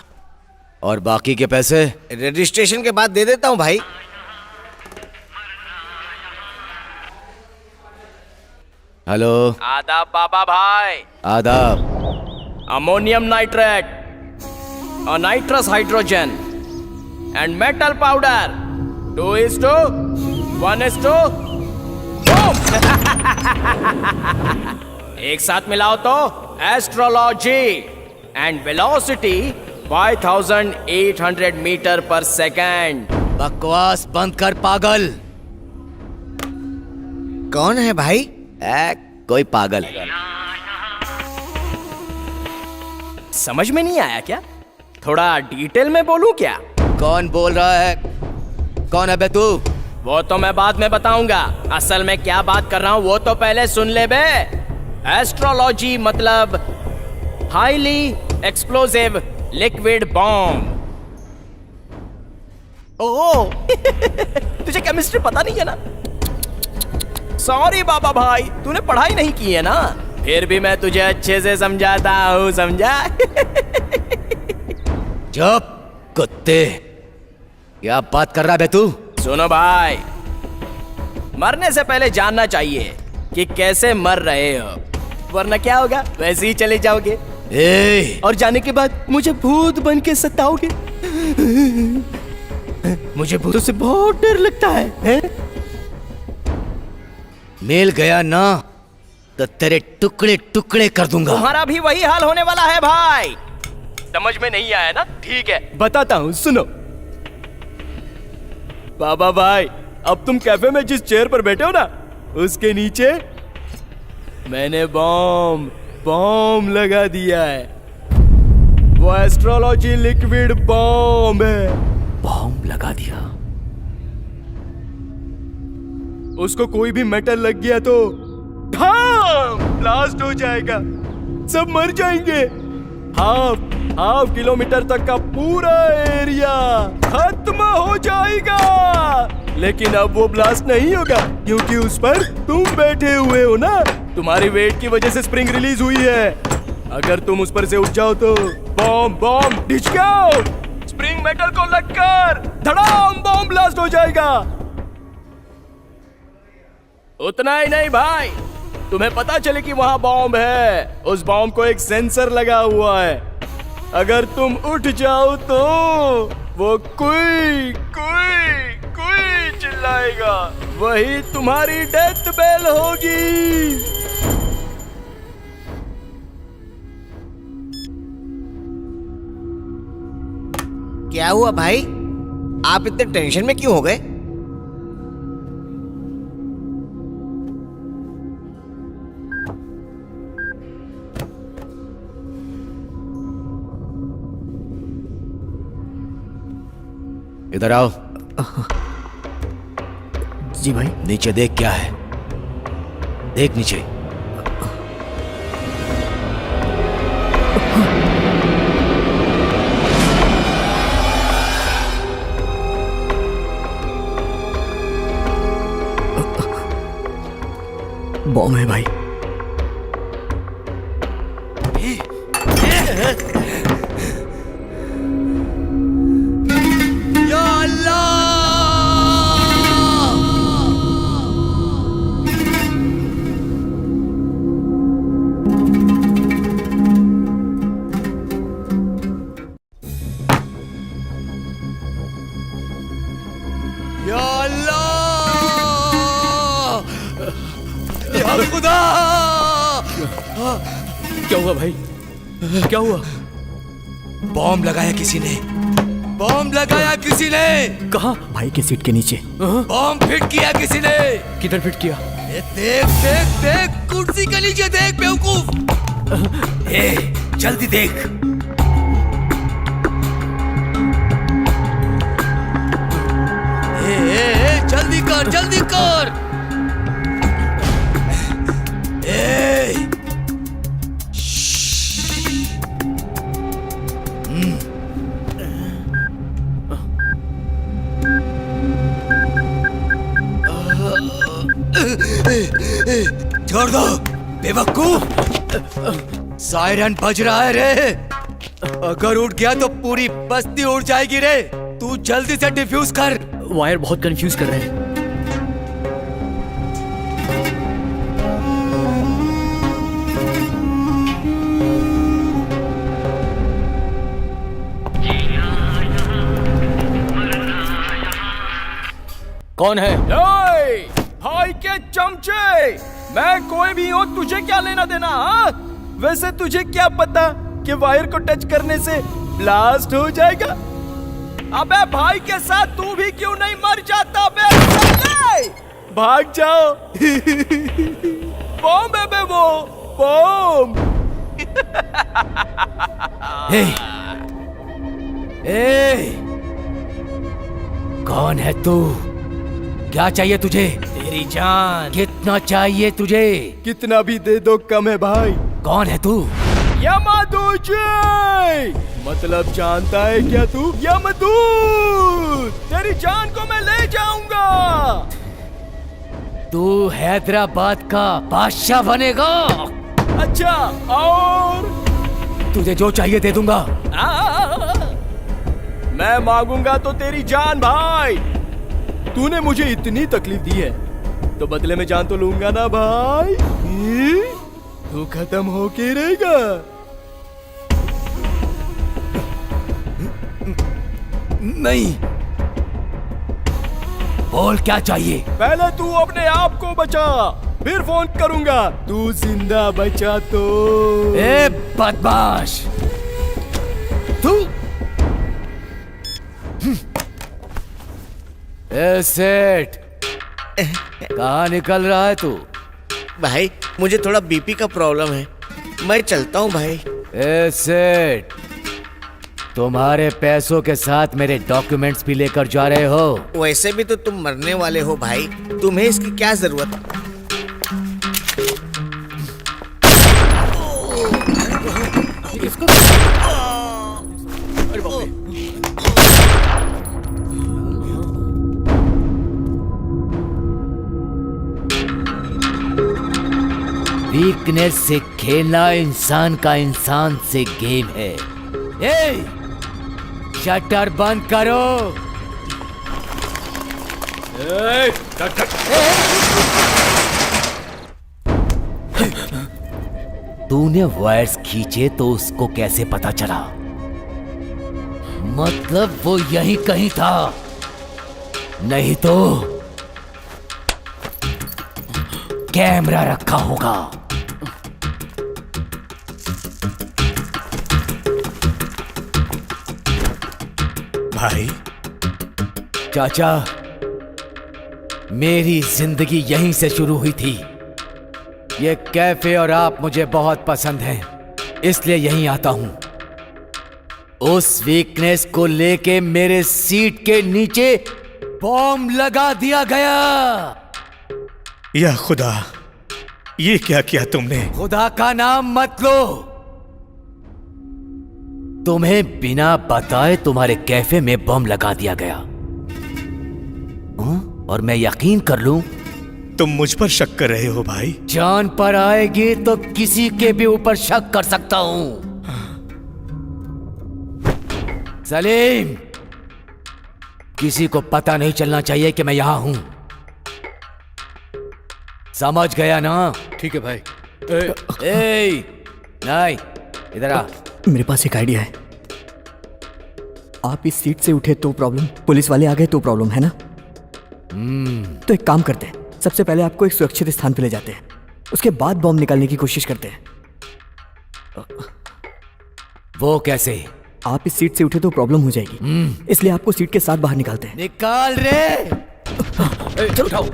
और बाकी के पैसे रजिस्ट्रेशन के बाद दे देता हूँ भाई। हेलो। आदाब बाबा भाई। आदाब। अमोनियम नाइट्रेट और nitrous hydrogen and metal powder 2:1:2। एक साथ मिलाओ तो एस्ट्रोलॉजी एंड वेलोसिटी 5800 मीटर पर सेकेंड। बकवास बंद कर पागल। कौन है भाई? कोई पागल। समझ में नहीं आया क्या? थोड़ा डिटेल में बोलूं क्या? कौन बोल रहा है? कौन है बे तू? वो तो मैं बाद में बताऊंगा। असल में क्या बात कर रहा हूं वो तो पहले सुन ले बे। एस्ट्रोलॉजी मतलब हाईली एक्सप्लोसिव लिक्विड बॉम्ब। ओह तुझे केमिस्ट्री पता नहीं है ना? सॉरी बाबा भाई, तूने पढ़ाई नहीं की है ना? फिर भी मैं तुझे अच्छे से समझाता हूँ, समझा? चुप कुत्ते, क्या बात कर रहा है तू? सुनो भाई, मरने से पहले जानना चाहिए कि कैसे मर रहे हो, वरना क्या होगा, वैसे ही चले जाओगे। और जाने के बाद मुझे भूत बन के सताओगे। मुझे भूतों से बहुत डर लगता है? मिल गया ना तो तेरे टुकड़े टुकड़े कर दूंगा। तुम्हारा भी वही हाल होने वाला है भाई। समझ में नहीं आया ना? ठीक है, बताता हूँ, सुनो। बाबा भाई, अब तुम कैफे में जिस चेयर पर बैठे हो ना, उसके नीचे मैंने बॉम्ब लगा दिया है। वो एस्ट्रोलॉजी लिक्विड बॉम्ब है। बॉम्ब लगा दिया? उसको कोई भी मेटल लग गया तो ब्लास्ट हो जाएगा, सब मर जाएंगे। हाफ किलोमीटर तक का पूरा एरिया खत्म हो जाएगा। लेकिन अब वो ब्लास्ट नहीं होगा, क्योंकि उस पर तुम बैठे हुए हो ना। तुम्हारी वेट की वजह से स्प्रिंग रिलीज हुई है। अगर तुम उस पर से उठ जाओ तो बॉम्ब डिच जाओ, स्प्रिंग मेटल को लगकर धड़ाम बॉम्ब ब्लास्ट हो जाएगा। उतना ही नहीं भाई, तुम्हें पता चले कि वहां बॉम्ब है, उस बॉम्ब को एक सेंसर लगा हुआ है। अगर तुम उठ जाओ तो वो कुई चिल्लाएगा, वही तुम्हारी डेथ बेल होगी। क्या हुआ भाई, आप इतने टेंशन में क्यों हो गए? इधर आओ। जी भाई। नीचे देख, क्या है? देख नीचे। बॉम्ब है भाई। क्या हुआ भाई? क्या हुआ? बॉम्ब लगाया किसी ने, बॉम्ब लगाया किसी ने। कहाँ? भाई के सीट के नीचे। बॉम्ब फिट किया किसी ने। किधर फिट किया? देख देख देख, कुर्सी के नीचे देख बेवकूफ। जल्दी देख। जल्दी कर, जल्दी कर। छोड़ दो बेवकूफ, सायरन बज रहा है रे। अगर उठ गया तो पूरी बस्ती उड़ जाएगी रे। तू जल्दी से डिफ्यूज कर। वायर बहुत कंफ्यूज कर रहे हैं। कौन है? भाई के चमचे, मैं कोई भी हूँ, तुझे क्या लेना देना? हाँ, वैसे तुझे क्या पता कि वायर को टच करने से ब्लास्ट हो जाएगा? अबे भाई के साथ तू भी क्यों नहीं मर जाता बे? भाग जाओ। बॉम्ब है बे, वो बॉम्ब। कौन है तू? क्या चाहिए तुझे? तेरी जान। कितना चाहिए तुझे? कितना भी दे दो कम है भाई। कौन है तू? यमदूत। मतलब जानता है क्या तू? यमदूत। तेरी जान को मैं ले जाऊंगा। तू हैदराबाद का बादशाह बनेगा। अच्छा, और तुझे जो चाहिए दे दूंगा। मैं मांगूंगा तो तेरी जान भाई। तूने मुझे इतनी तकलीफ दी है तो बदले में जान तो लूंगा ना भाई। तू खत्म होके रहेगा। नहीं, बोल क्या चाहिए। पहले तू अपने आप को बचा, फिर फोन करूंगा। तू जिंदा बचा तो। ए बदमाश, तू ए सेठ, कहाँ निकल रहा है तू? भाई मुझे थोड़ा बीपी का प्रॉब्लम है, मैं चलता हूँ भाई। ए सेठ, तुम्हारे पैसों के साथ मेरे डॉक्यूमेंट्स भी लेकर जा रहे हो? वैसे भी तो तुम मरने वाले हो भाई, तुम्हें इसकी क्या जरूरत। वीकनेस से खेलना इंसान का इंसान से गेम है। ए, शटर बंद करो। तूने वायर्स खींचे तो उसको कैसे पता चला? मतलब वो यहीं कहीं था, नहीं तो कैमरा रखा होगा। भाई, चाचा, मेरी जिंदगी यहीं से शुरू हुई थी। ये कैफे और आप मुझे बहुत पसंद हैं, इसलिए यहीं आता हूं। उस वीकनेस को लेके मेरे सीट के नीचे बॉम्ब लगा दिया गया। या खुदा, ये क्या किया तुमने? खुदा का नाम मत लो। तुम्हें बिना बताए तुम्हारे कैफे में बम लगा दिया गया। और मैं यकीन कर लूं? तुम मुझ पर शक कर रहे हो भाई? जान पर आएगी तो किसी के भी ऊपर शक कर सकता हूं। सलीम, किसी को पता नहीं चलना चाहिए कि मैं यहां हूं। समझ गया ना? ठीक है भाई। नहीं, इधर आ। मेरे पास एक आइडिया है। आप इस सीट से उठे तो प्रॉब्लम, पुलिस वाले आ गए तो प्रॉब्लम है ना? तो एक काम करते हैं, सबसे पहले आपको एक सुरक्षित स्थान पे ले जाते हैं, उसके बाद बॉम्ब निकालने की कोशिश करते हैं। वो कैसे? आप इस सीट से उठे तो प्रॉब्लम हो जाएगी, इसलिए आपको सीट के साथ बाहर निकालते हैं। निकाल रे। चलो उठाओ।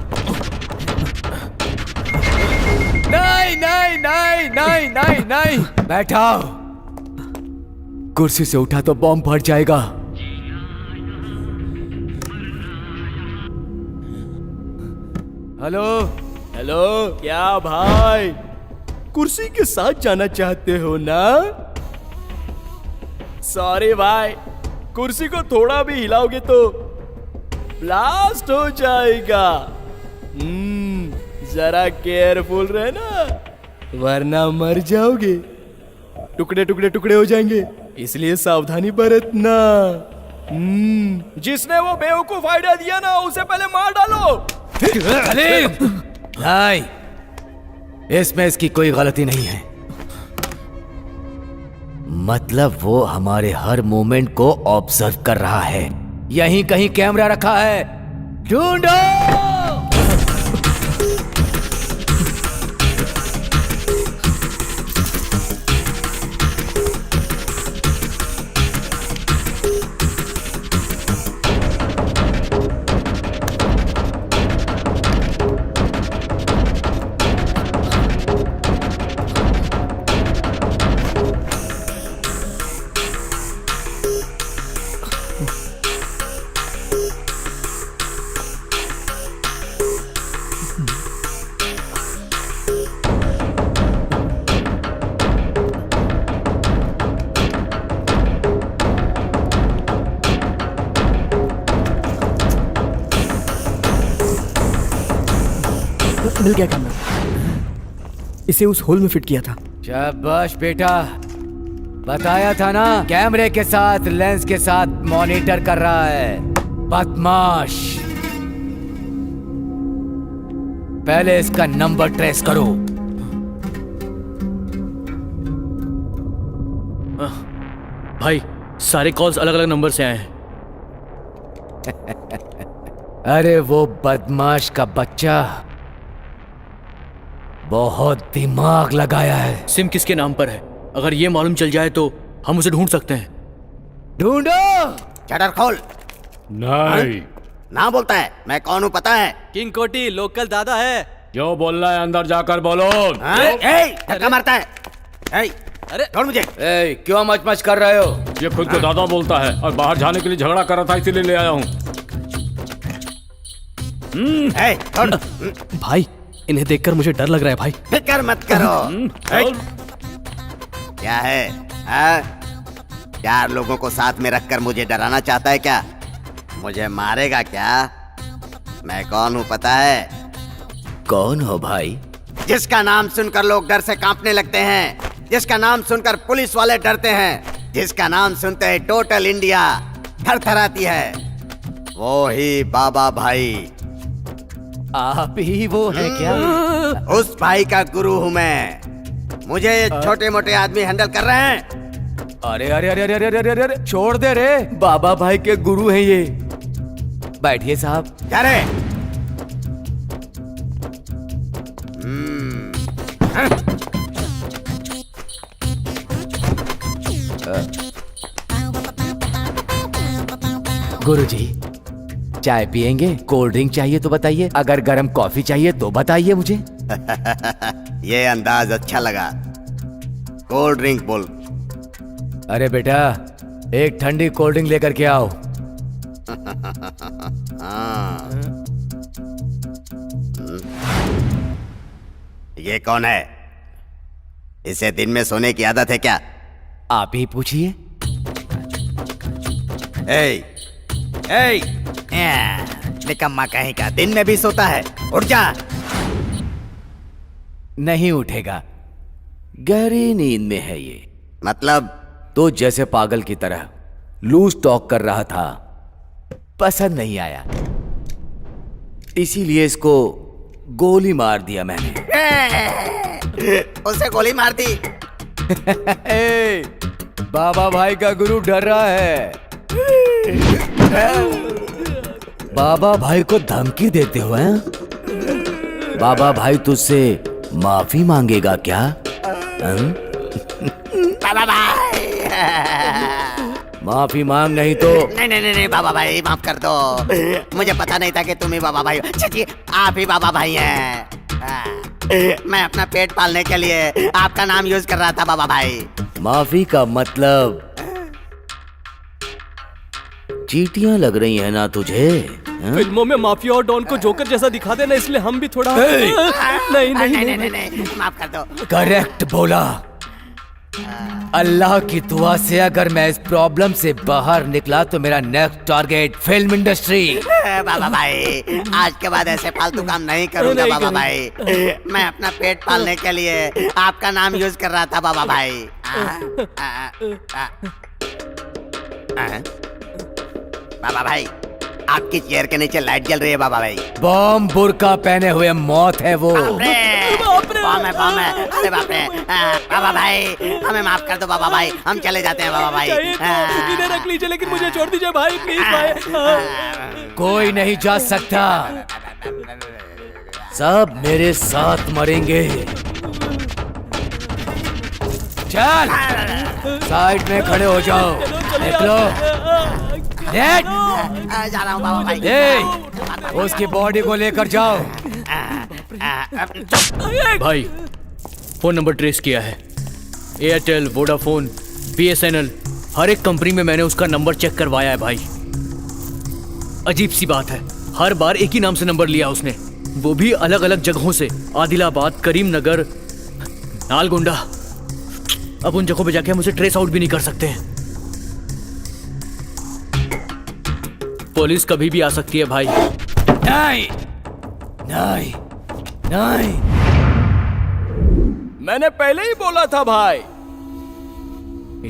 नहीं नहीं नहीं नहीं नहीं नहीं, बैठाओ। कुर्सी से उठा तो बॉम्ब फट जाएगा। हेलो हेलो, क्या भाई कुर्सी के साथ जाना चाहते हो ना? सॉरी भाई, कुर्सी को थोड़ा भी हिलाओगे तो ब्लास्ट हो जाएगा। जरा केयरफुल रहना, वरना मर जाओगे। टुकड़े टुकड़े टुकड़े हो जाएंगे, इसलिए सावधानी बरतना। जिसने वो बेवकूफ आइडिया दिया ना, उसे पहले मार डालो। नहीं, इसमें इसकी कोई गलती नहीं है। मतलब वो हमारे हर मूवमेंट को ऑब्जर्व कर रहा है। यहीं कहीं कैमरा रखा है, ढूंढो। मिल गया कैमरा। इसे उस होल में फिट किया था। शाबाश बेटा, बताया था ना, कैमरे के साथ लेंस के साथ मॉनिटर कर रहा है, बदमाश। पहले इसका नंबर ट्रेस करो। भाई सारे कॉल्स अलग अलग नंबर से आए हैं। अरे वो बदमाश का बच्चा बहुत दिमाग लगाया है। सिम किसके नाम पर है? अगर ये मालूम चल जाए तो हम उसे ढूंढ सकते हैं। ढूंढो। शटर खोल। नहीं, ना बोलता है, मैं कौन हूँ पता है? किंग कोटी लोकल दादा है। जो बोलना है अंदर जाकर बोलो। धक्का मारता है। अरे छोड़ मुझे। क्यों मच मच कर रहे हो? ये खुद को दादा बोलता है और बाहर जाने के लिए झगड़ा कर रहा था, इसीलिए ले आया हूँ। छोड़। भाई इन्हें देखकर मुझे डर लग रहा है भाई। फिक्र मत करो। क्या है? हाँ? 4 लोगों को साथ में रखकर मुझे डराना चाहता है क्या? मुझे मारेगा क्या? मैं कौन हूँ पता है? कौन हो भाई? जिसका नाम सुनकर लोग डर से कांपने लगते हैं, जिसका नाम सुनकर पुलिस वाले डरते हैं, जिसका नाम सुनते ही टोटल इंडिया थरथराती है, वो ही बाबा भाई। आप ही वो है क्या? उस भाई का गुरु हूँ मैं। मुझे ये छोटे मोटे आदमी हैंडल कर रहे हैं। अरे अरे अरे अरे अरे अरे अरे छोड़ दे रे, बाबा भाई के गुरु हैं ये। बैठिए साहब। क्या रे? गुरुजी, चाय पियेंगे? कोल्ड ड्रिंक चाहिए तो बताइए, अगर गर्म कॉफी चाहिए तो बताइए मुझे। ये अंदाज अच्छा लगा। कोल्ड ड्रिंक बोल। अरे बेटा, एक ठंडी कोल्ड ड्रिंक लेकर के आओ। ये कौन है? इसे दिन में सोने की आदत है क्या? आप ही पूछिए। निकम्मा कहीं का, दिन में भी सोता है। उठ जा। नहीं उठेगा, गहरी नींद में है ये। मतलब? तो जैसे पागल की तरह लूज टॉक कर रहा था, पसंद नहीं आया, इसीलिए इसको गोली मार दिया मैंने। उसे गोली मार दी? बाबा भाई का गुरु डर रहा है। बाबा भाई को धमकी देते हो हैं? बाबा भाई तुझसे माफी मांगेगा क्या? बाबा भाई। माफी मांग, नहीं तो। नहीं बाबा भाई माफ कर दो। मुझे पता नहीं था कि तुम ही बाबा भाई हो। जी, आप ही बाबा भाई हैं। मैं अपना पेट पालने के लिए आपका नाम यूज कर रहा था बाबा भाई। माफी का मतलब चीटियां लग रही है ना तुझे? फिल्मों में माफिया और डॉन को जोकर जैसा दिखा देना, इसलिए हम भी थोड़ा नहीं माफ कर दो। करेक्ट बोला। अल्लाह की दुआ से अगर मैं इस प्रॉब्लम से बाहर निकला तो मेरा नेक्स्ट टारगेट फिल्म इंडस्ट्री। बाबा भाई, आज के बाद ऐसे फालतू काम नहीं करूंगा बाबा भाई। मैं अपना पेट पालने के लिए आपका नाम यूज कर रहा था बाबा भाई। बाबा भाई, आपकी चेयर के नीचे लाइट जल रही है बाबा भाई। बॉम्ब बुर्का पहने हुए मौत है वो। बॉम्ब है। अरे बाप रे। बाबा भाई, हमें माफ कर दो बाबा भाई, हम चले जाते हैं बाबा भाई। रख लीजिए, लेकिन मुझे छोड़ दीजिए भाई, प्लीज भाई। कोई नहीं जा सकता, सब मेरे साथ मरेंगे। चल, साइड में खड़े हो जाओ। निकलो। जा रहा हूँ बाबा भाई। उसकी बॉडी को लेकर जाओ। भाई, फोन नंबर ट्रेस किया है। एयरटेल, वोडाफोन, BSNL, हर एक कंपनी में मैंने उसका नंबर चेक करवाया है भाई। अजीब सी बात है, हर बार एक ही नाम से नंबर लिया उसने, वो भी अलग अलग जगहों से। आदिलाबाद, करीमनगर, नालगोंडा। अब उन जगहों पे जाके हम उसे ट्रेस आउट भी नहीं कर सकते हैं। पुलिस कभी भी आ सकती है भाई। नहीं नहीं नहीं, मैंने पहले ही बोला था भाई,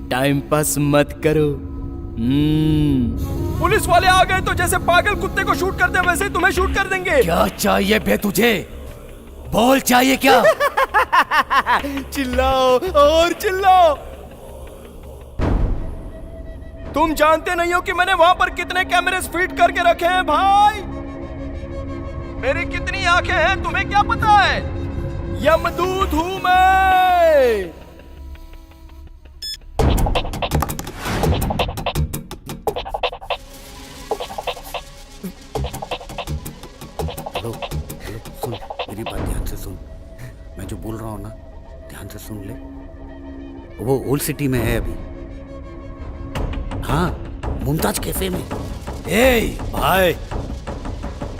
टाइम पास मत करो। पुलिस वाले आ गए तो जैसे पागल कुत्ते को शूट करते वैसे ही तुम्हें शूट कर देंगे। क्या चाहिए बे तुझे? बोल, चाहिए क्या? चिल्लाओ और चिल्लाओ। तुम जानते नहीं हो कि मैंने वहां पर कितने कैमरे फिट करके रखे हैं भाई। मेरी कितनी आंखें हैं तुम्हें क्या पता है? यमदूत हूं मैं। सुन, मेरी बात ध्यान से सुन। मैं जो बोल रहा हूँ ना, ध्यान से सुन ले। वो ओल्ड सिटी में है अभी। हाँ, मुमताज कैफे में। ए भाई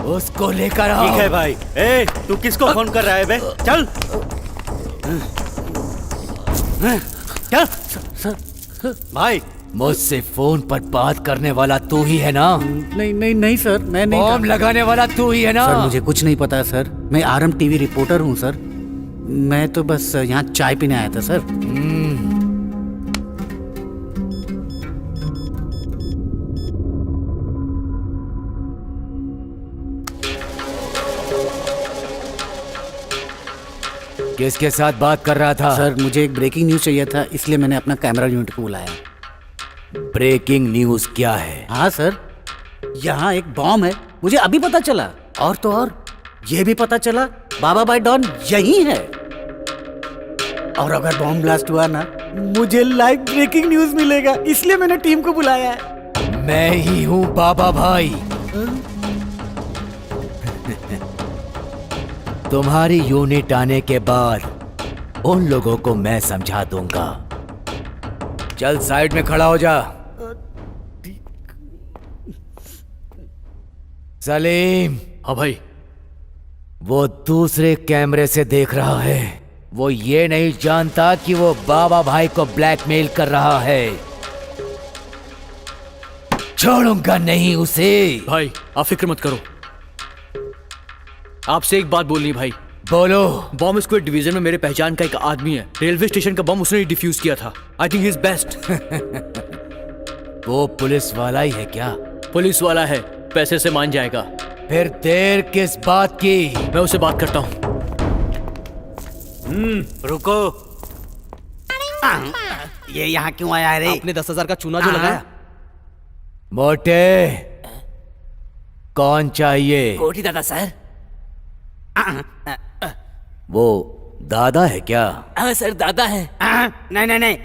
उसको लेकर आओ। ठीक है भाई। ए तू किसको फोन कर रहा है बे? चल चल भाई। मुझसे फोन पर बात करने वाला तू ही है ना? नहीं सर, मैं नहीं। बॉम्ब लगाने वाला तू ही है ना? सर मुझे कुछ नहीं पता सर। मैं आरएम टीवी रिपोर्टर हूँ सर। मैं तो बस यहाँ चाय पीने आया था सर। किसके साथ बात कर रहा था? सर मुझे एक ब्रेकिंग न्यूज चाहिए था, इसलिए मैंने अपना कैमरा यूनिट को बुलाया। ब्रेकिंग न्यूज क्या है? हाँ सर, यहाँ एक बॉम्ब है, मुझे अभी पता चला। और तो और ये भी पता चला बाबा भाई डॉन यही है। और अगर बॉम्ब ब्लास्ट हुआ ना, मुझे लाइव ब्रेकिंग न्यूज मिलेगा, इसलिए मैंने टीम को बुलाया है। मैं ही हूँ बाबा भाई। तुम्हारी यूनिट आने के बाद उन लोगों को मैं समझा दूंगा। चल साइड में खड़ा हो जा। सलीम। हाँ भाई। वो दूसरे कैमरे से देख रहा है। वो ये नहीं जानता कि वो बाबा भाई को ब्लैकमेल कर रहा है। छोड़ूंगा नहीं उसे। भाई आप फिक्र मत करो। आपसे एक बात बोलनी भाई। बोलो। बॉम्ब स्क्वाड डिवीजन में मेरे पहचान का एक आदमी है। रेलवे स्टेशन का बम उसने ही डिफ्यूज किया था। I think he is best. वो पुलिस वाला ही है क्या? पुलिस वाला है, पैसे से मान जाएगा। फिर देर किस बात की? मैं उससे बात करता हूँ। रुको। ये यहाँ क्यों आया है रे? आपने 10,000 का चूना जो लगाया। मोटे कौन चाहिए? कोठी दादा सर। वो दादा है क्या? हाँ सर दादा है। नहीं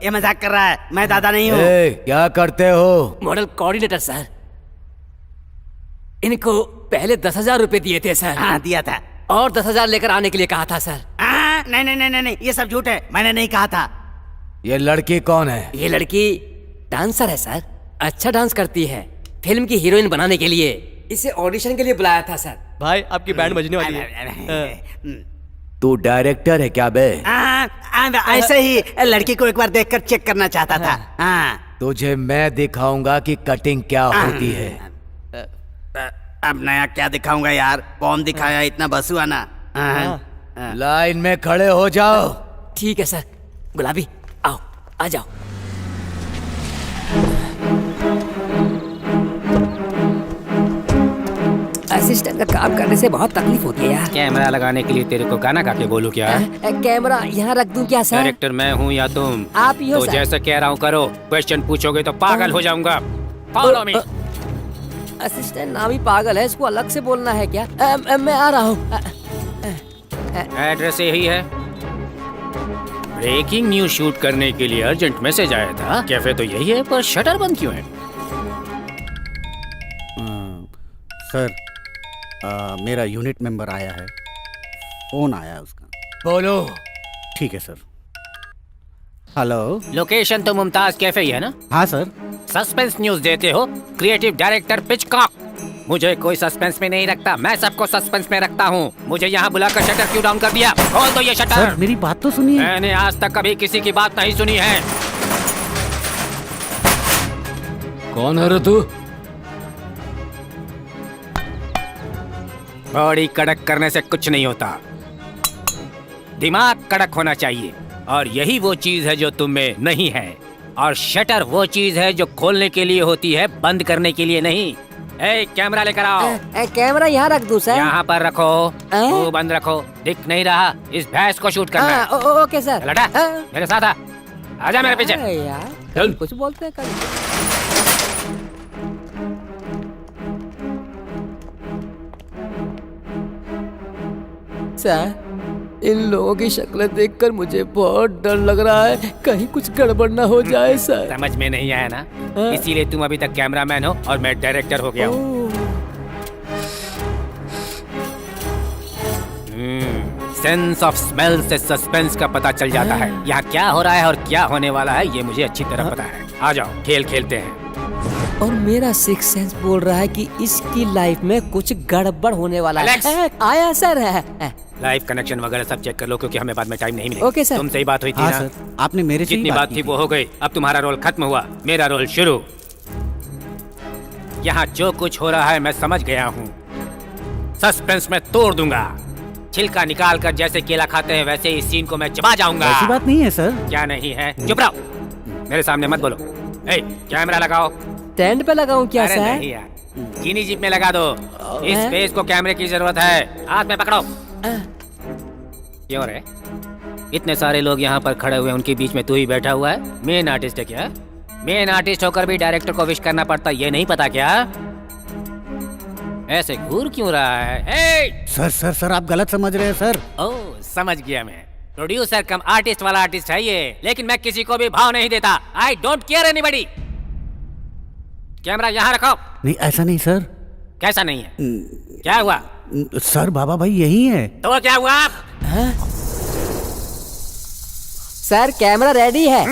ये मजाक कर रहा है, मैं दादा नहीं हूँ। क्या करते हो? Model coordinator sir. इनको पहले 10,000 रुपए दिए थे सर। हाँ दिया था। और 10,000 लेकर आने के लिए कहा था सर। नहीं ये सब झूठ है, मैंने नहीं कहा था। ये लड़की कौन है? ये लड़की डांसर है सर, अच्छा डांस करती है। फिल्म की हीरोइन बनाने के लिए इसे ऑडिशन के लिए बुलाया था सर। भाई आपकी बैंड बजने वाली है। तू डायरेक्टर है क्या बे? ऐसे ही लड़की को एक बार देखकर चेक करना चाहता था। हाँ। तुझे मैं दिखाऊंगा कि कटिंग क्या होती है। अब नया क्या दिखाऊंगा यार, बॉम्ब दिखाया इतना बसुआ ना। लाइन में खड़े हो जाओ। ठीक है सर। गुलाबी आओ, आ जाओ। असिस्टेंट का काम करने से बहुत तकलीफ होती है यार। कैमरा लगाने के लिए तेरे को गाना गा के बोलूं क्या? कैमरा यहाँ रख दूं क्या सर? डायरेक्टर मैं हूँ या तुम? आप ही हो तो सर। जैसा कह रहा हूँ करो। क्वेश्चन पूछोगे तो पागल हो जाऊंगा। Follow me. असिस्टेंट नाम ही पागल है, इसको अलग से बोलना है क्या? मैं आ रहा हूँ। एड्रेस यही है। ब्रेकिंग न्यूज शूट करने के लिए अर्जेंट मैसेज आया था। कैफे तो यही है, पर शटर बंद क्यों है? सर मेरा यूनिट मेंबर आया है, फोन आया उसका। बोलो। ठीक है सर। हेलो। लोकेशन तो मुमताज कैफे ही है ना? हाँ सर। सस्पेंस न्यूज देते हो? Creative director Pitchcock. मुझे कोई सस्पेंस में नहीं रखता, मैं सबको सस्पेंस में रखता हूँ। मुझे यहाँ बुलाकर शटर क्यों डाउन कर दिया? खोल दो ये शटर। सर मेरी बात तो सुनिए। मैंने आज तक कभी किसी की बात नहीं सुनी है। कौन है रे तू? बॉडी कड़क करने से कुछ नहीं होता। दिमाग कड़क होना चाहिए, और यही वो चीज है जो तुम में नहीं है। और शटर वो चीज है जो खोलने के लिए होती है, बंद करने के लिए नहीं। ए, कैमरा लेकर आओ। कैमरा यहाँ रख दूं सर? यहाँ पर रखो, मुंह बंद रखो, दिख नहीं रहा। इस भैंस को शूट करना है। Okay sir. लटा, मेरे साथ आ, आजा मेरे पीछे। यार चल। कुछ बोलते हैं सर, इन लोगों की शक्लें देखकर मुझे बहुत डर लग रहा है, कहीं कुछ गड़बड़ ना हो जाए सर। समझ में नहीं आया ना? इसीलिए तुम अभी तक कैमरामैन हो और मैं डायरेक्टर हो गया हूँ। सेंस ऑफ स्मेल से सस्पेंस का पता चल जाता है। यहाँ क्या हो रहा है और क्या होने वाला है ये मुझे अच्छी तरह पता है। आ जाओ, खेल खेलते हैं। और मेरा सिक्स सेंस बोल रहा है कि इसकी लाइफ में कुछ गड़बड़ होने वाला है। आया सर। लाइव कनेक्शन वगैरह सब चेक कर लो, क्योंकि हमें बाद में टाइम नहीं मिलेगा। Okay sir. तुमसे ही बात हुई थी ना? आपने मेरे से जितनी बात थी वो हो गई। अब तुम्हारा रोल खत्म हुआ, मेरा रोल शुरू। यहाँ जो कुछ हो रहा है मैं समझ गया हूँ। सस्पेंस में तोड़ दूंगा। छिलका निकाल कर जैसे केला खाते हैं वैसे इस सीन को मैं चबा जाऊंगा। ऐसी बात नहीं है सर। क्या नहीं है? चुप रहो, मेरे सामने मत बोलो। ए, कैमरा लगाओ। स्टैंड पे लगाऊं क्या अरे सर? नहीं यार, चीनी जीप में लगा दो। इस फेस को कैमरे की जरूरत है। हाथ में पकड़ो। क्यों रे? इतने सारे लोग यहाँ पर खड़े हुए, उनके बीच में तू ही बैठा हुआ है। मेन आर्टिस्ट है क्या? मेन आर्टिस्ट होकर भी डायरेक्टर को विश करना पड़ता, ये नहीं पता क्या? ऐसे घूर क्यों रहा है? सर आप गलत समझ रहे हैं सर। ओह, समझ गया मैं। प्रोड्यूसर कम आर्टिस्ट वाला आर्टिस्ट है ये, लेकिन मैं किसी को भी भाव नहीं देता। I don't care anybody. Camera यहाँ रखो। नहीं ऐसा नहीं सर। कैसा नहीं है? क्या हुआ? सर बाबा भाई यही है। तो क्या हुआ? सर कैमरा रेडी है।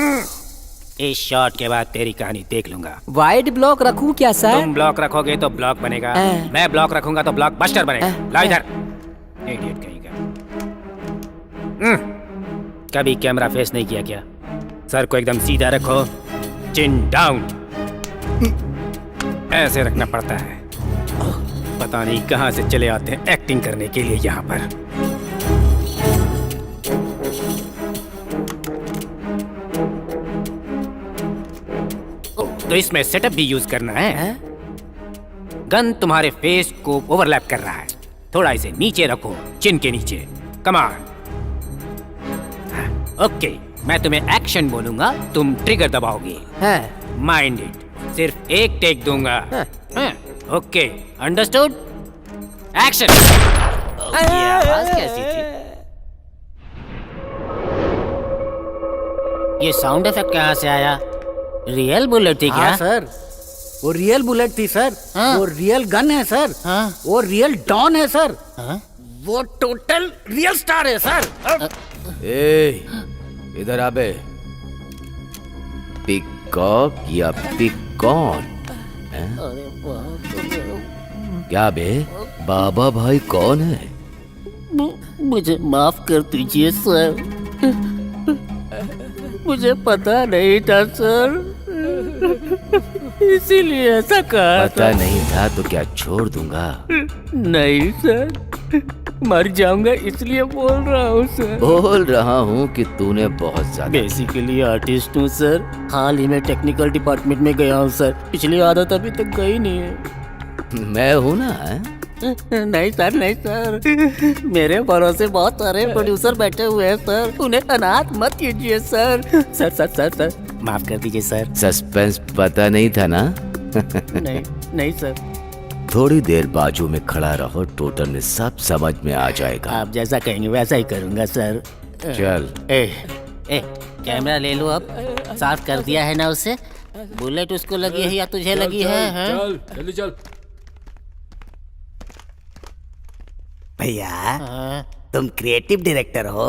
इस शॉट के बाद तेरी कहानी देख लूंगा। वाइड ब्लॉक रखूं क्या सर? तुम ब्लॉक रखोगे तो ब्लॉक बनेगा, मैं ब्लॉक रखूंगा तो ब्लॉक बस्टर बनेगा। ला इधर, इडियट कहीं का। कभी कैमरा फेस नहीं किया क्या? सर को एकदम सीधा रखो, चिन डाउन। ऐसे रखना पड़ता है। पता नहीं कहां से चले आते हैं एक्टिंग करने के लिए यहाँ पर। तो इसमें सेटअप भी यूज करना है। गन तुम्हारे फेस को ओवरलैप कर रहा है। थोड़ा इसे नीचे रखो, चिन के नीचे। कमान। ओके, मैं तुम्हें एक्शन बोलूंगा, तुम ट्रिगर दबाओगे। Mind it. सिर्फ एक टेक दूंगा। Okay, understood? एक्शन। ये आवाज कैसी थी? ये साउंड इफेक्ट कहाँ से आया? रियल बुलेट थी क्या? हाँ सर, वो रियल बुलेट थी सर। वो रियल गन है सर। वो रियल डॉन है सर। वो टोटल रियल स्टार है सर। ए, इधर आ बे। पिकॉक या पिकॉन? क्या बे, बाबा भाई कौन है? मुझे माफ कर दीजिए सर, मुझे पता नहीं था सर, इसीलिए ऐसा कहा। पता नहीं था तो क्या छोड़ दूंगा? नहीं सर, मर जाऊंगा इसलिए बोल रहा हूँ सर। बोल रहा हूँ कि तूने बहुत ज्यादा। बेसिकली आर्टिस्ट हूँ सर, हाल ही में टेक्निकल डिपार्टमेंट में गया हूँ सर। पिछली आदत अभी तक गई नहीं है। मैं हूँ ना? नहीं सर, नहीं सर, मेरे भरोसे बहुत सारे प्रोड्यूसर बैठे हुए हैं सर, उन्हें अनाथ मत कीजिए sir. Sir sir sir sir माफ कर दीजिए सर। सस्पेंस पता नहीं था ना? नहीं नहीं सर। थोड़ी देर बाजू में खड़ा रहो, टोटल में सब समझ में आ जाएगा। आप जैसा कहेंगे वैसा ही करूंगा सर। चल। कैमरा ले लो अब। साफ कर दिया है ना उसे? बुलेट उसको लगी है या तुझे लगी है? चल जल्दी चल। भैया तुम क्रिएटिव डायरेक्टर हो।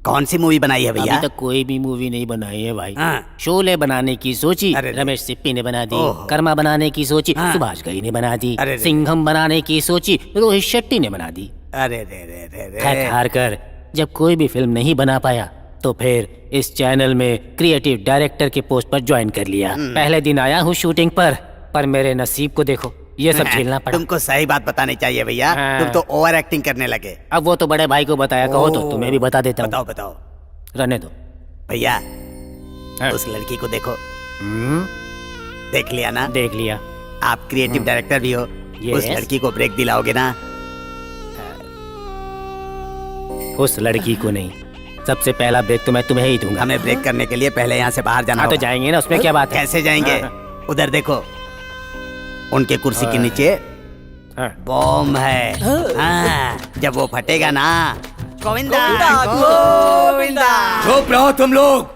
कौन सी मूवी बनाई है भैया? अभी तक कोई भी मूवी नहीं बनाई है भाई। शोले बनाने की सोची, रमेश सिप्पी ने बना दी। कर्मा बनाने की सोची, सुभाष घई ने बना दी। सिंघम बनाने की सोची, रोहित शेट्टी ने बना दी। अरे रे हार कर जब कोई भी फिल्म नहीं बना पाया तो फिर इस चैनल में क्रिएटिव डायरेक्टर के पोस्ट पर ज्वाइन कर लिया। पहले दिन आया हूँ शूटिंग पर मेरे नसीब को देखो, ये सब झेलना पड़ा। तुमको सही बात बतानी चाहिए भैया, तुम तो ओवर एक्टिंग करने लगे। अब वो तो बड़े भाई को बताया, कहो तो तुम्हें भी बता देता हूँ। बताओ बताओ। रहने दो भैया उस लड़की को देखो। देख लिया ना? देख लिया। आप क्रिएटिव डायरेक्टर भी हो, उस लड़की को ब्रेक दिलाओगे ना? उस लड़की को नहीं, सबसे पहला ब्रेक तो मैं तुम्हें ही दूंगा। हमें ब्रेक करने के लिए पहले यहाँ से बाहर जाना तो होगा। जाएंगे ना, उसमें क्या बात है? कैसे जाएंगे? उधर देखो, उनके कुर्सी के नीचे बॉम्ब है। जब वो फटेगा ना, गोविंदा गोविंदा। चुप रहो तुम लोग।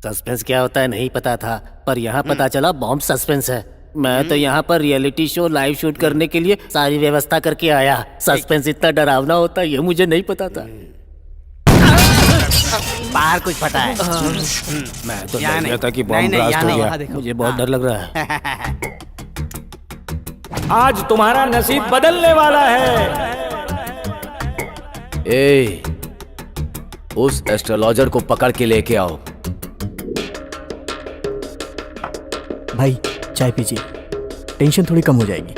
सस्पेंस क्या होता है नहीं पता था, पर यहाँ पता चला बॉम्ब सस्पेंस है। मैं तो यहाँ पर रियलिटी शो लाइव शूट करने के लिए सारी व्यवस्था करके आया। सस्पेंस इतना डरावना होता है ये मुझे नहीं पता था। बाहर कुछ फटा है। मैं तो डर गया था कि बॉम्ब ब्लास्ट हो गया। मुझे बहुत डर लग रहा है। आज तुम्हारा नसीब बदलने वाला है। ए, उस एस्ट्रोलॉजर को पकड़ के लेके आओ। भाई चाय पीजिए, टेंशन थोड़ी कम हो जाएगी।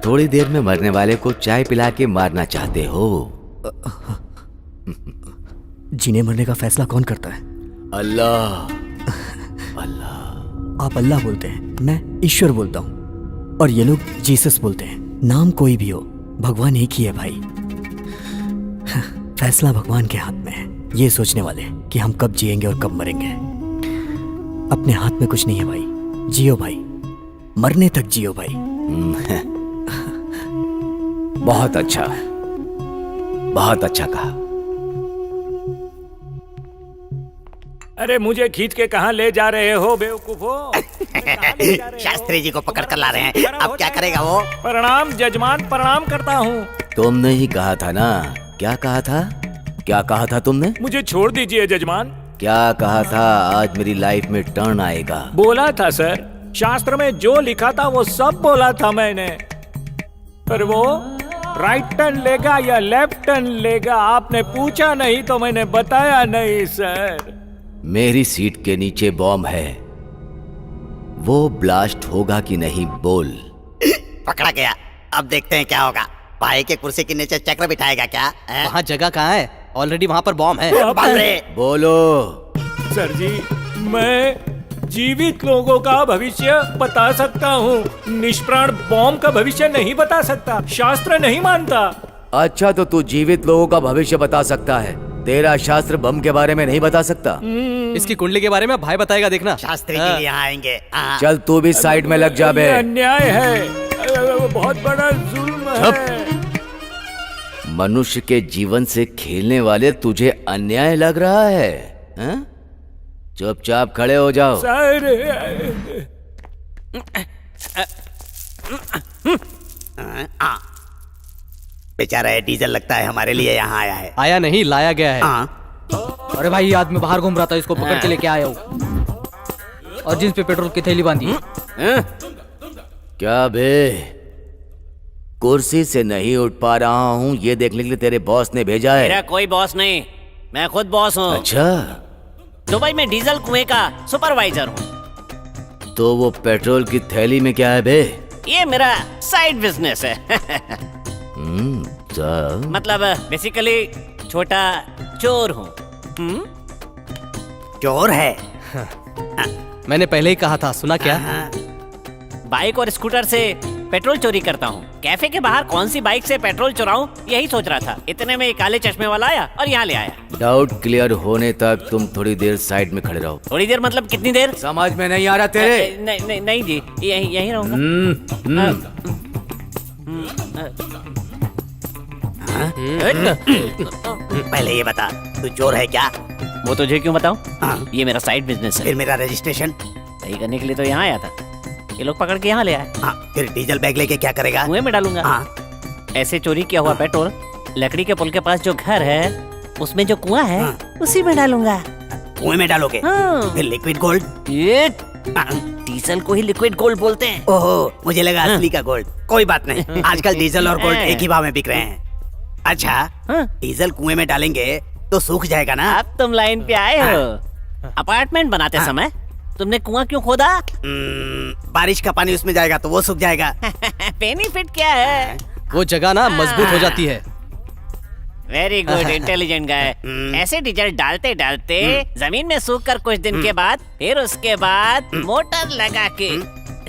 थोड़ी देर में मरने वाले को चाय पिला के मारना चाहते हो? जीने मरने का फैसला कौन करता है? अल्लाह। आप अल्लाह बोलते हैं, मैं ईश्वर बोलता हूँ, और ये लोग जीसस बोलते हैं। नाम कोई भी हो, भगवान एक ही है भाई। फैसला भगवान के हाथ में है। ये सोचने वाले कि हम कब जिएंगे और कब मरेंगे, अपने हाथ में कुछ नहीं है भाई। जियो भाई, मरने तक जियो भाई। बहुत अच्छा, बहुत अच्छा कहा। अरे मुझे खींच के कहाँ ले जा रहे हो बेवकूफो? शास्त्री जी को पकड़ कर ला रहे हैं। अब क्या करेगा वो? प्रणाम जजमान, प्रणाम करता हूँ। तुमने ही कहा था ना? क्या कहा था? क्या कहा था तुमने? मुझे छोड़ दीजिए जजमान। क्या कहा था? आज मेरी लाइफ में टर्न आएगा। बोला था सर, शास्त्र में जो लिखा था वो सब बोला था मैंने। पर वो राइट टर्न लेगा या लेफ्ट टर्न लेगा आपने पूछा नहीं तो मैंने बताया नहीं सर। मेरी सीट के नीचे बॉम्ब है, वो ब्लास्ट होगा कि नहीं बोल। पकड़ा गया। अब देखते हैं क्या होगा। भाई के कुर्सी के नीचे चक्र बिठाएगा क्या? वहाँ जगह कहाँ है? ऑलरेडी वहाँ पर बॉम्ब है। बोलो। सर जी, मैं जीवित लोगों का भविष्य बता सकता हूँ, निष्प्राण बॉम्ब का भविष्य नहीं बता सकता। शास्त्र नहीं मानता। अच्छा, तो तू जीवित लोगों का भविष्य बता सकता है, तेरा शास्त्र बम के बारे में नहीं बता सकता। इसकी कुंडली के बारे में भाई बताएगा, देखना। शास्त्री जी यहाँ आएंगे। चल तू भी साइड में लग जा बे। ये अन्याय है, बहुत बड़ा जुल्म है। मनुष्य के जीवन से खेलने वाले तुझे अन्याय लग रहा है? हैं? चुपचाप खड़े हो जाओ। सर बेचारा है, डीजल लगता है हमारे लिए यहाँ आया है। आया नहीं, लाया गया है। अरे भाई, ये आदमी बाहर घूम रहा था, इसको पकड़ के लेके आया हूँ, और जींस पे पेट्रोल की थैली बांधी। क्या बे, कुर्सी से नहीं उठ पा रहा हूँ, ये देखने के लिए तेरे बॉस ने भेजा है? मेरा कोई बॉस नहीं, मैं खुद बॉस हूँ। अच्छा, दुबई में डीजल कुएं का सुपरवाइजर हूँ। तो वो पेट्रोल की थैली में क्या है बे? ये मेरा साइड बिजनेस है। मतलब बेसिकली छोटा चोर हूँ। चोर है? मैंने पहले ही कहा था, सुना क्या? बाइक और स्कूटर से पेट्रोल चोरी करता हूँ। कैफे के बाहर कौन सी बाइक से पेट्रोल चुराऊं, यही सोच रहा था। इतने में एक काले चश्मे वाला आया और यहाँ ले आया। डाउट क्लियर होने तक तुम थोड़ी देर साइड में खड़े रहो। थोड़ी देर मतलब कितनी देर? समझ में नहीं आ रहा तेरे? नहीं जी, यहीं रहूंगा। पहले ये बता, तू चोर है क्या? वो तुझे क्यों बताऊं? ये मेरा साइड बिजनेस है। फिर मेरा रजिस्ट्रेशन सही करने के लिए तो यहाँ आया था। ये लोग पकड़ के यहाँ ले आए। फिर डीजल बैग लेके क्या करेगा? कुएं में डालूंगा। ऐसे चोरी किया हुआ पेट्रोल लकड़ी के पुल के पास जो घर है उसमें जो कुआं है उसी में डालूंगा। कुएं में डालोगे? फिर लिक्विड गोल्ड? ये डीजल को ही लिक्विड गोल्ड बोलते हैं। ओहो, मुझे लगा असली का गोल्ड। कोई बात नहीं, आजकल डीजल और गोल्ड एक ही भाव में बिक रहे हैं। अच्छा, डीजल कुएं में डालेंगे तो सूख जाएगा ना? अब तुम लाइन पे आए हो। अपार्टमेंट बनाते समय तुमने कुआं क्यों खोदा? बारिश का पानी उसमें जाएगा तो वो सूख जाएगा। बेनिफिट क्या है? वो जगह ना मजबूत हो जाती है। वेरी गुड, इंटेलिजेंट गाय। ऐसे डीजल डालते डालते जमीन में सूख कर कुछ दिन के बाद फिर उसके बाद मोटर लगा के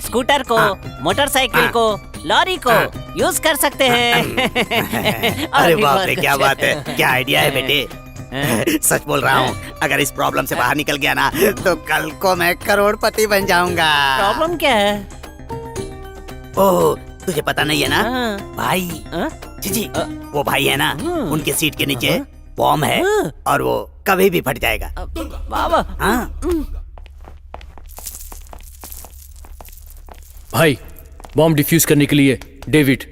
स्कूटर को, मोटरसाइकिल को, लॉरी को यूज कर सकते हैं। अरे बाप रे, क्या बात है, क्या आइडिया है बेटे। सच बोल रहा हूँ, अगर इस प्रॉब्लम से बाहर निकल गया ना तो कल को मैं करोड़पति बन जाऊंगा। प्रॉब्लम क्या है? ओह, तुझे पता नहीं है ना भाई? जी वो भाई है ना, उनके सीट के नीचे बॉम्ब है और वो कभी भी फट जाएगा। बाबा भाई, बॉम्ब डिफ्यूज करने के लिए डेविड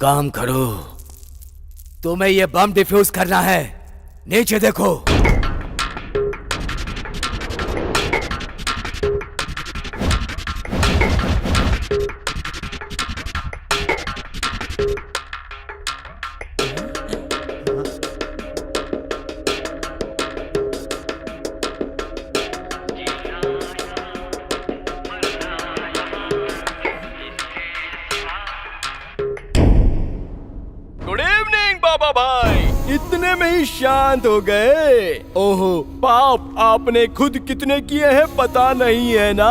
काम करो। तुम्हें ये बम डिफ्यूज करना है। नीचे देखो। गुड इवनिंग बाबा भाई, इतने में ही शांत हो गए। ओहो पाप, आपने खुद कितने किए हैं पता नहीं है ना,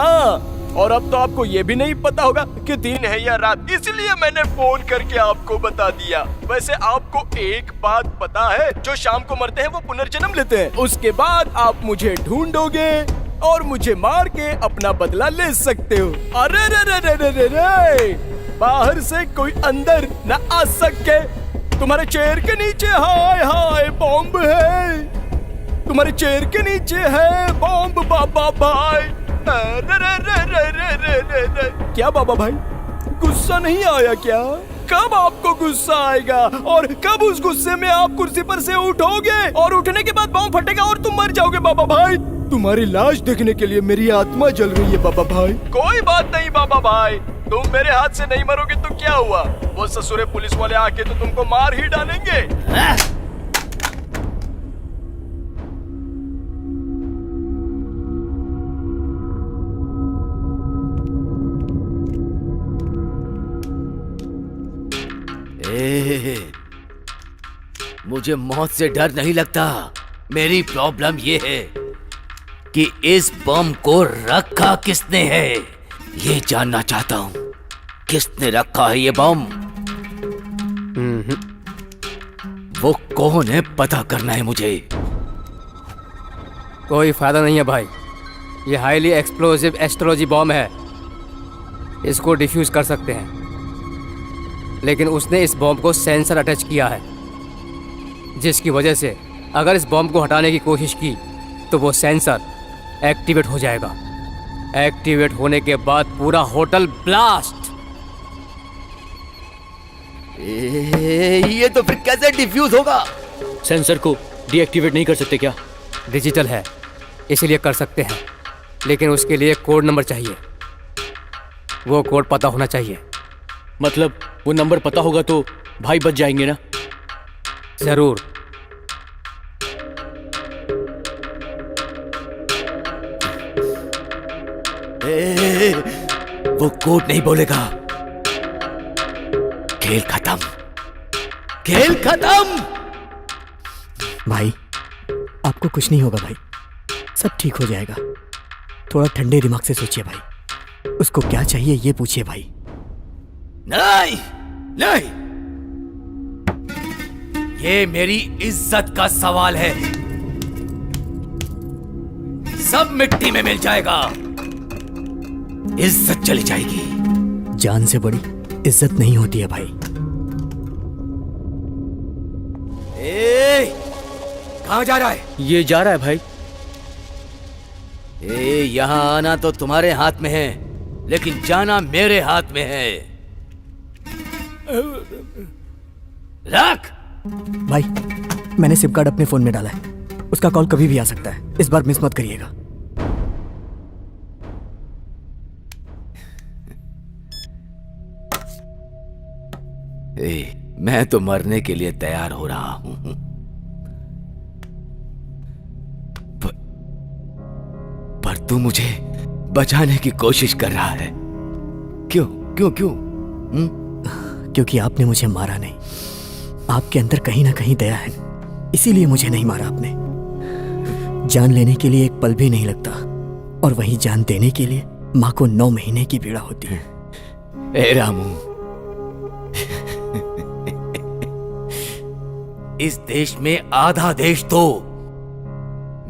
और अब तो आपको ये भी नहीं पता होगा कि दिन है या रात, इसलिए मैंने फोन करके आपको बता दिया। वैसे आपको एक बात पता है, जो शाम को मरते हैं वो पुनर्जन्म लेते हैं। उसके बाद आप मुझे ढूंढोगे और मुझे मार के अपना बदला ले सकते हो। अरे रे रे रे रे रे रे, बाहर से कोई अंदर न आ सके। तुम्हारे चेयर के नीचे हाय हाय बॉम्ब है, तुम्हारे चेयर के नीचे है बॉम्ब बाबा भाई। रे रे रे रे रे रे रे रे। क्या बाबा भाई, गुस्सा नहीं आया क्या? कब आपको गुस्सा आएगा और कब उस गुस्से में आप कुर्सी पर से उठोगे और उठने के बाद बॉम्ब फटेगा और तुम मर जाओगे बाबा भाई। तुम्हारी लाश देखने के लिए मेरी आत्मा जल रही है बाबा भाई। कोई बात नहीं बाबा भाई, तुम मेरे हाथ से नहीं मरोगे तो क्या हुआ, वो ससुरे पुलिस वाले आके तो तुमको मार ही डालेंगे। मुझे मौत से डर नहीं लगता। मेरी प्रॉब्लम ये है कि इस बम को रखा किसने है, ये जानना चाहता हूं। किसने रखा है ये बम? वो कौन है पता करना है मुझे। कोई फायदा नहीं है भाई, ये हाईली एक्सप्लोसिव एस्ट्रोलॉजी बॉम्ब है। इसको डिफ्यूज कर सकते हैं, लेकिन उसने इस बॉम्ब को सेंसर अटैच किया है, जिसकी वजह से अगर इस बॉम्ब को हटाने की कोशिश की तो वो सेंसर एक्टिवेट हो जाएगा। एक्टिवेट होने के बाद पूरा होटल ब्लास्ट। ये तो फिर कैसे डिफ्यूज होगा? सेंसर को डीएक्टिवेट नहीं कर सकते क्या? डिजिटल है इसीलिए कर सकते हैं, लेकिन उसके लिए कोड नंबर चाहिए। वो कोड पता होना चाहिए। मतलब वो नंबर पता होगा तो भाई बच जाएंगे ना? जरूर। वो कोड नहीं बोलेगा। खेल खत्म, खेल खत्म। भाई आपको कुछ नहीं होगा भाई, सब ठीक हो जाएगा। थोड़ा ठंडे दिमाग से सोचिए भाई, उसको क्या चाहिए ये पूछिए भाई। नहीं नहीं, ये मेरी इज्जत का सवाल है। सब मिट्टी में मिल जाएगा, इज्जत चली जाएगी। जान से बड़ी इज्जत नहीं होती है भाई। कहां जा रहा है? ये जा रहा है भाई। यहां आना तो तुम्हारे हाथ में है, लेकिन जाना मेरे हाथ में है। रख। भाई मैंने सिम कार्ड अपने फोन में डाला है, उसका कॉल कभी भी आ सकता है, इस बार मिस मत करिएगा। मैं तो मरने के लिए तैयार हो रहा हूं, तू मुझे बचाने की कोशिश कर रहा है। क्यों क्यों क्यों? क्योंकि आपने मुझे मारा नहीं। आपके अंदर कहीं ना कहीं दया है, इसीलिए मुझे नहीं मारा आपने। जान लेने के लिए एक पल भी नहीं लगता, और वहीं जान देने के लिए माँ को 9 महीने की पीड़ा होती है। ए रामू, इस देश में आधा देश तो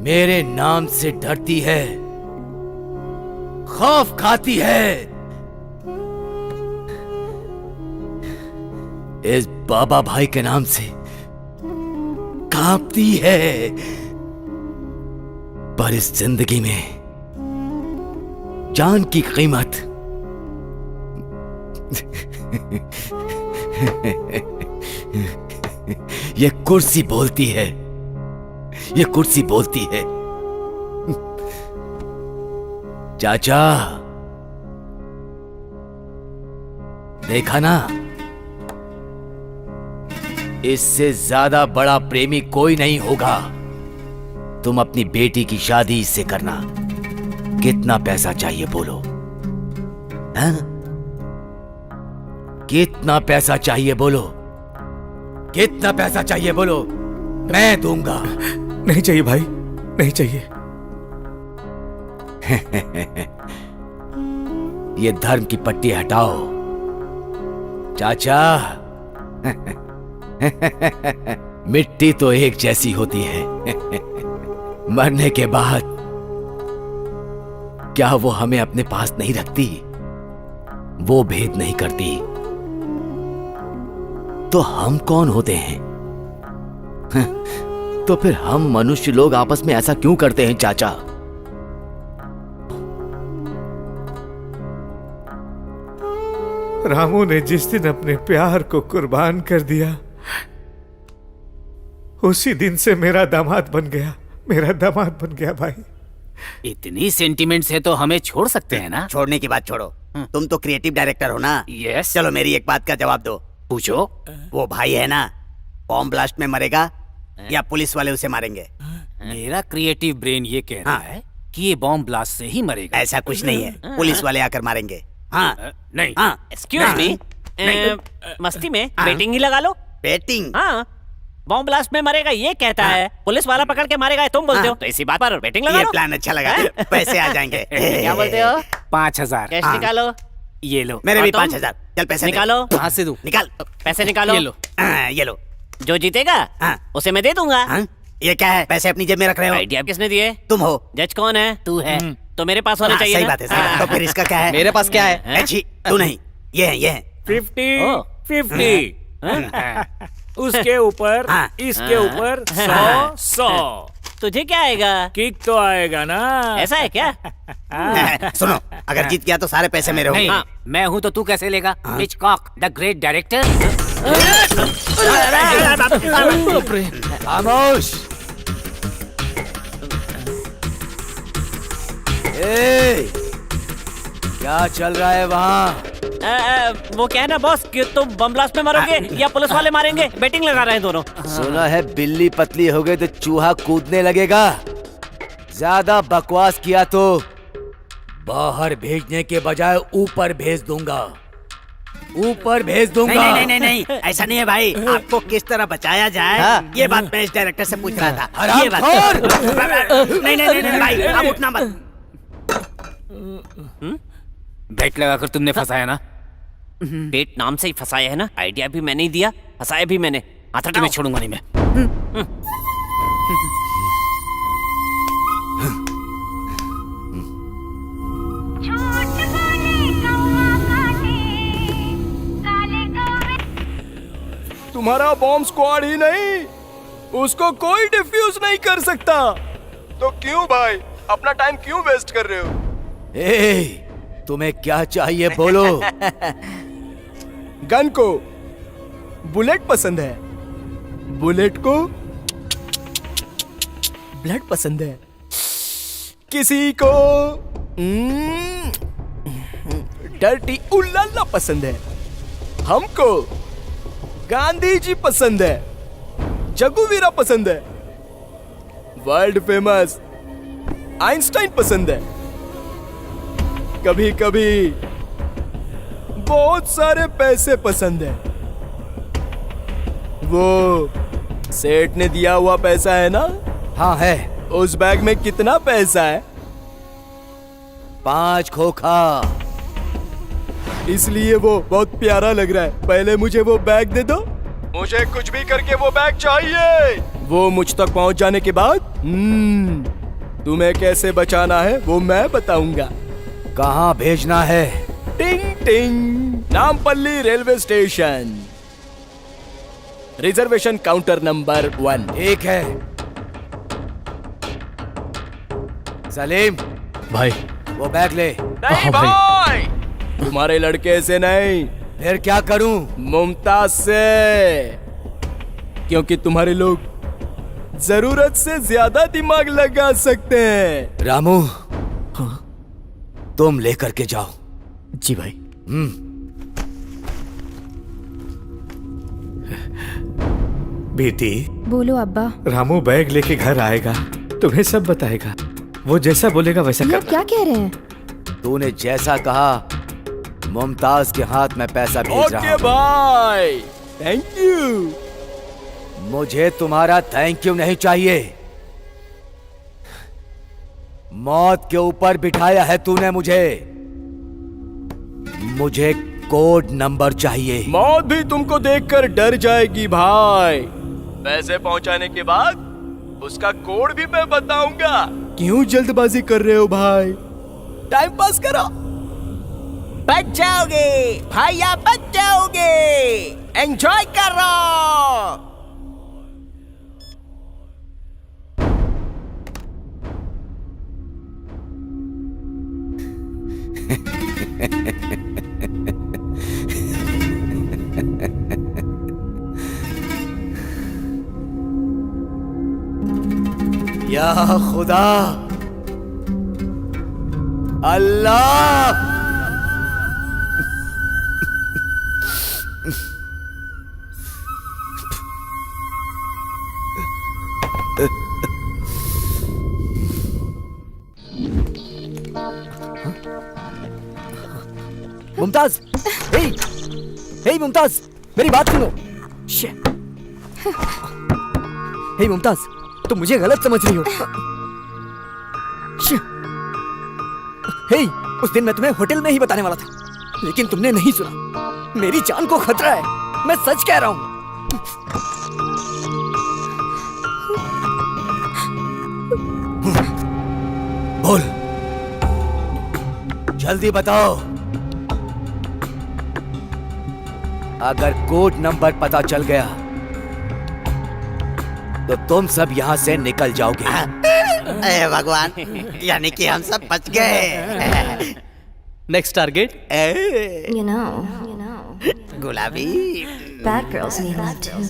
मेरे नाम से डरती है, खौफ खाती है। इस बाबा भाई के नाम से कांपती है। पर इस जिंदगी में जान की कीमत ये कुर्सी बोलती है, ये कुर्सी बोलती है। चाचा, देखा ना, इससे ज्यादा बड़ा प्रेमी कोई नहीं होगा। तुम अपनी बेटी की शादी इससे करना। कितना पैसा चाहिए बोलो? हाँ? कितना पैसा चाहिए बोलो? कितना पैसा चाहिए बोलो? मैं दूंगा। नहीं चाहिए भाई, नहीं चाहिए। ये धर्म की पट्टी हटाओ चाचा। मिट्टी तो एक जैसी होती है, मरने के बाद क्या वो हमें अपने पास नहीं रखती? वो भेद नहीं करती। तो हम कौन होते हैं? तो फिर हम मनुष्य लोग आपस में ऐसा क्यों करते हैं चाचा? रामू ने जिस दिन अपने प्यार को कुर्बान कर दिया, उसी दिन से मेरा दामाद बन गया, मेरा दामाद बन गया भाई। इतनी सेंटिमेंट्स है तो हमें छोड़ सकते हैं ना? छोड़ने की बात छोड़ो, तुम तो क्रिएटिव डायरेक्टर हो ना। यस। चलो मेरी एक बात का जवाब दो। पूछो। वो भाई है ना, बॉम्ब ब्लास्ट में मरेगा या पुलिस वाले उसे मारेंगे? मेरा क्रिएटिव ब्रेन ये कह रहा है कि ये बॉम्ब ब्लास्ट से ही मरेगा। ऐसा कुछ नहीं है, पुलिस वाले आकर मारेंगे। हाँ नहीं। हाँ। एक्सक्यूज मी, मस्ती में बेटिंग ही लगा लो। बेटिंग? हाँ, बॉम्ब ब्लास्ट में मरेगा ये कहता है, पुलिस वाला पकड़ के मारेगा तुम बोलते हो, तो इसी बात पर बेटिंग लगा ये लो। प्लान अच्छा लगा, पैसे आ जाएंगे। क्या बोलते हो? 5000 कैश निकालो। ये लो। मेरे भी और तुम? 5000। चल पैसे दे। निकालो। कहाँ से दूं? निकाल पैसे निकालो। ये लो। ये लो। जो जीतेगा उसे मैं दे दूंगा। ये क्या है? पैसे अपनी जेब में रख रहे हो? आइडिया किसने दिए? तुम हो। जज कौन है? तू है। तो मेरे पास होना चाहिए सही ना? बात है, सही बात है। तो फिर इसका क्या है? मेरे पास क्या है? अच्छी, तू नहीं, ये है, ये है। 50 उसके ऊपर इसके ऊपर 100 तुझे क्या आएगा? किक तो आएगा ना। ऐसा है क्या? सुनो, अगर जीत गया तो सारे पैसे मेरे होंगे। हाँ, मैं हूँ तो तू कैसे लेगा? Hitchcock the great director. खामोश! क्या चल रहा है वहाँ? वो क्या है ना बॉस कि तुम बम ब्लास्ट में मरोगे या पुलिस वाले मारेंगे, बेटिंग लगा रहे हैं दोनों। सुना है बिल्ली पतली हो गई तो चूहा कूदने लगेगा। ज्यादा बकवास किया तो बाहर भेजने के बजाय ऊपर भेज दूंगा। ऊपर भेज दूंगा। नहीं नहीं नहीं नहीं, ऐसा नहीं है भाई। आपको किस तरह बचाया जाए ये बात मैं इस डायरेक्टर से पूछ रहा था। ये बात नहीं नहीं नहीं भाई, आप उठना मत। बेट लगाकर तुमने फंसाया ना? बेट नाम से ही फंसाया है ना? आइडिया भी मैंने ही दिया, फंसाया भी मैंने। अथॉरिटी में छोड़ूंगा नहीं मैं। तुम्हारा बॉम्ब स्क्वाड ही नहीं, उसको कोई डिफ्यूज नहीं कर सकता। तो क्यों भाई अपना टाइम क्यों वेस्ट कर रहे हो? तुम्हें क्या चाहिए बोलो? गन को बुलेट पसंद है, बुलेट को ब्लड पसंद है, किसी को डर्टी उल्लाला पसंद है, हमको गांधी जी पसंद है, जगुवीरा पसंद है, वर्ल्ड फेमस आइंस्टाइन पसंद है, कभी कभी बहुत सारे पैसे पसंद है। वो सेठ ने दिया हुआ पैसा है ना? हाँ है। उस बैग में कितना पैसा है? 5 खोखा। इसलिए वो बहुत प्यारा लग रहा है। पहले मुझे वो बैग दे दो। मुझे कुछ भी करके वो बैग चाहिए। वो मुझ तक पहुंच जाने के बाद तुम्हें कैसे बचाना है वो मैं बताऊंगा। कहाँ भेजना है? टिंग टिंग, Nampally railway station, reservation counter number 1। ठीक है। सलीम भाई वो बैग ले। नहीं भाई, तुम्हारे लड़के से नहीं। फिर क्या करूं? मुमताज से, क्योंकि तुम्हारे लोग जरूरत से ज्यादा दिमाग लगा सकते हैं। रामू, तुम लेकर के जाओ। जी भाई। बेटी, बोलो अब्बा। रामू बैग लेके घर आएगा, तुम्हें सब बताएगा। वो जैसा बोलेगा वैसा ये आप करना। क्या कह रहे हैं? तूने जैसा कहा, मुमताज के हाथ में पैसा भेज रहा ओके हूं। भाई, थैंक यू। मुझे तुम्हारा थैंक यू नहीं चाहिए। मौत के ऊपर बिठाया है तूने मुझे। मुझे कोड नंबर चाहिए। मौत भी तुमको देखकर डर जाएगी भाई। पैसे पहुंचाने के बाद उसका कोड भी मैं बताऊंगा। क्यों जल्दबाजी कर रहे हो भाई? टाइम पास करो। बच जाओगे भाई, आप बच जाओगे। एंजॉय करो। या खुदा, अल्लाह, मुमताज, हे मुमताज, मेरी बात सुनो। हे मुमताज, तुम मुझे गलत समझ रही हो। हे, उस दिन मैं तुम्हें होटल में ही बताने वाला था, लेकिन तुमने नहीं सुना। मेरी जान को खतरा है, मैं सच कह रहा हूं। बोल, जल्दी बताओ। अगर कोड नंबर पता चल गया तो तुम सब यहाँ से निकल जाओगे। अरे भगवान, यानी कि हम सब बच गए। Next target? You know, गुलाबी। bad girls need love too.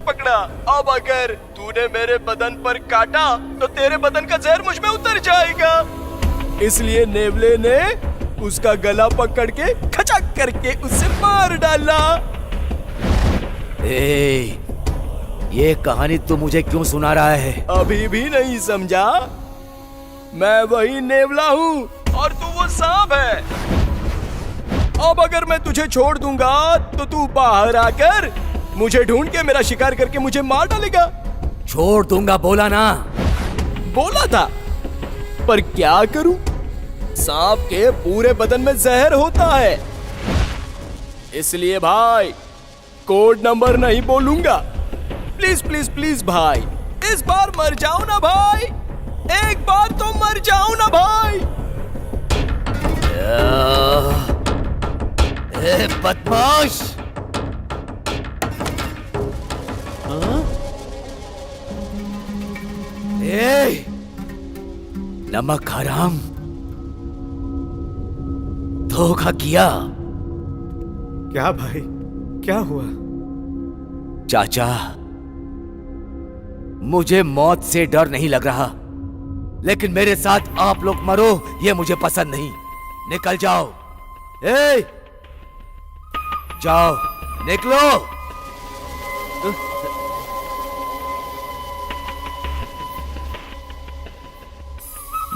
पकड़ा। अब अगर तूने मेरे बदन पर काटा तो तेरे बदन का जहर मुझ में उतर जाएगा। इसलिए नेवले ने उसका गला पकड़ के खचक करके उसे मार डाला। ये कहानी तू मुझे क्यों सुना रहा है? अभी भी नहीं समझा? मैं वही नेवला हूँ और तू वो सांप है। अब अगर मैं तुझे छोड़ दूंगा तो तू बाहर आकर मुझे ढूंढ के मेरा शिकार करके मुझे मार डालेगा। छोड़ दूंगा बोला ना? बोला था, पर क्या करूं? सांप के पूरे बदन में जहर होता है। इसलिए भाई, कोड नंबर नहीं बोलूंगा। प्लीज प्लीज प्लीज भाई, इस बार मर जाओ ना भाई। एक बार तो मर जाओ ना भाई। बदमाश! नमक हराम, धोखा किया। क्या भाई, क्या हुआ? चाचा, मुझे मौत से डर नहीं लग रहा, लेकिन मेरे साथ आप लोग मरो ये मुझे पसंद नहीं। निकल जाओ। जाओ, निकलो।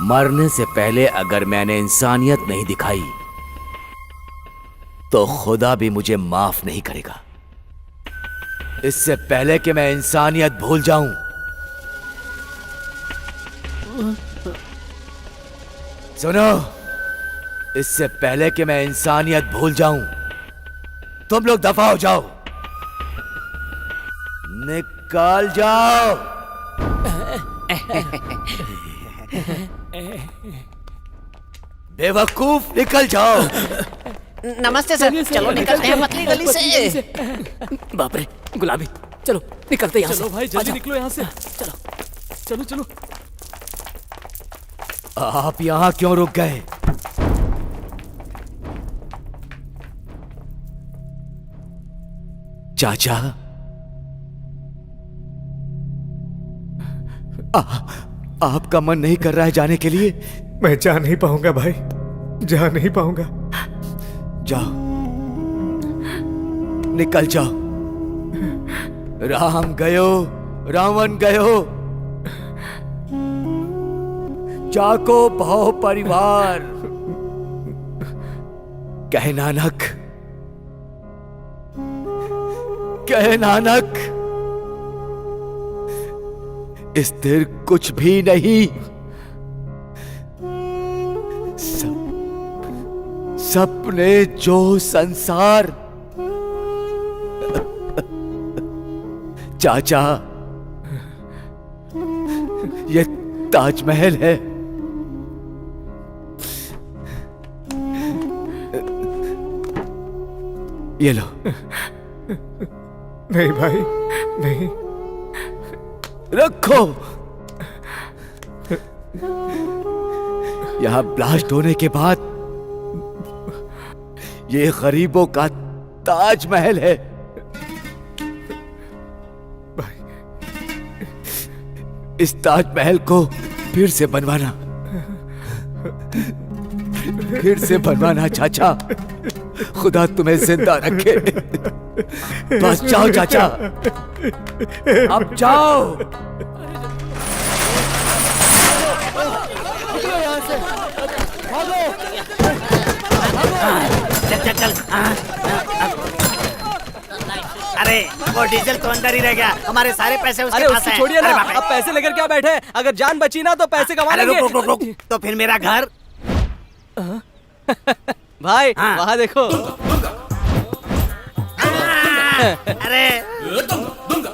मरने से पहले अगर मैंने इंसानियत नहीं दिखाई तो खुदा भी मुझे माफ नहीं करेगा। इससे पहले कि मैं इंसानियत भूल जाऊं, सुनो, इससे पहले कि मैं इंसानियत भूल जाऊं, तुम लोग दफा हो जाओ, निकाल जाओ। बेवकूफ, निकल जाओ। नमस्ते सर, चलो निकलते हैं पतली गली से। बाप रे, गुलाबी, चलो निकलते यहाँ से। चलो भाई जल्दी निकलो यहाँ से। चलो चलो चलो। आप यहां क्यों रुक गए? चाचा, आपका मन नहीं कर रहा है जाने के लिए? मैं जा नहीं पाऊंगा भाई, जा नहीं पाऊंगा। जाओ, निकल जाओ। राम गयो, रावण गयो, जाको भाव परिवार। कहे नानक, कहे नानक, स्थिर कुछ भी नहीं, सपने जो संसार। चाचा, ये ताजमहल है, ये लो। नहीं भाई, नहीं। रखो। यहां ब्लास्ट होने के बाद ये गरीबों का ताजमहल है। इस ताजमहल को फिर से बनवाना, फिर से बनवाना चाचा। खुदा तुम्हें जिंदा रखे। बस जाओ चाचा, अब जाओ। चल चल चल। अरे वो डीजल तो अंदर ही रह गया, हमारे सारे पैसे उसके अरे पास उसको हैं। छोड़िए ना, अरे बाप रे। अब पैसे लेकर क्या बैठे हैं? अगर जान बची ना तो पैसे कमा अरे लेंगे। रुक रुक रुक रुक, तो फिर मेरा घर। भाई वहाँ देखो। अरे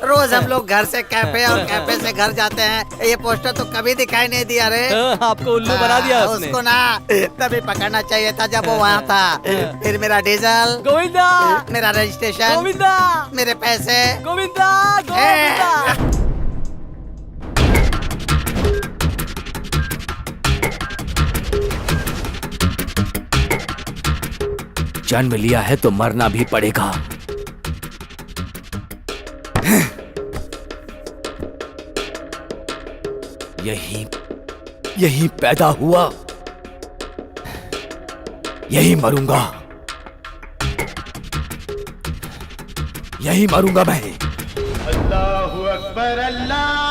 रोज हम लोग घर से कैफे और कैफे से घर जाते हैं, ये पोस्टर तो कभी दिखाई नहीं दिया रे। आपको उल्लू बना दिया उसने। उसको ना तभी पकड़ना चाहिए था जब वो वहाँ था। फिर मेरा डीजल गोविंदा, मेरा रजिस्ट्रेशन गोविंदा, मेरे पैसे गोविंदा, गोविंदा। जन्म लिया है तो मरना भी पड़ेगा। यही पैदा हुआ, यही मरूंगा, यही मरूंगा मैं। अल्लाहु अकबर, अल्लाह।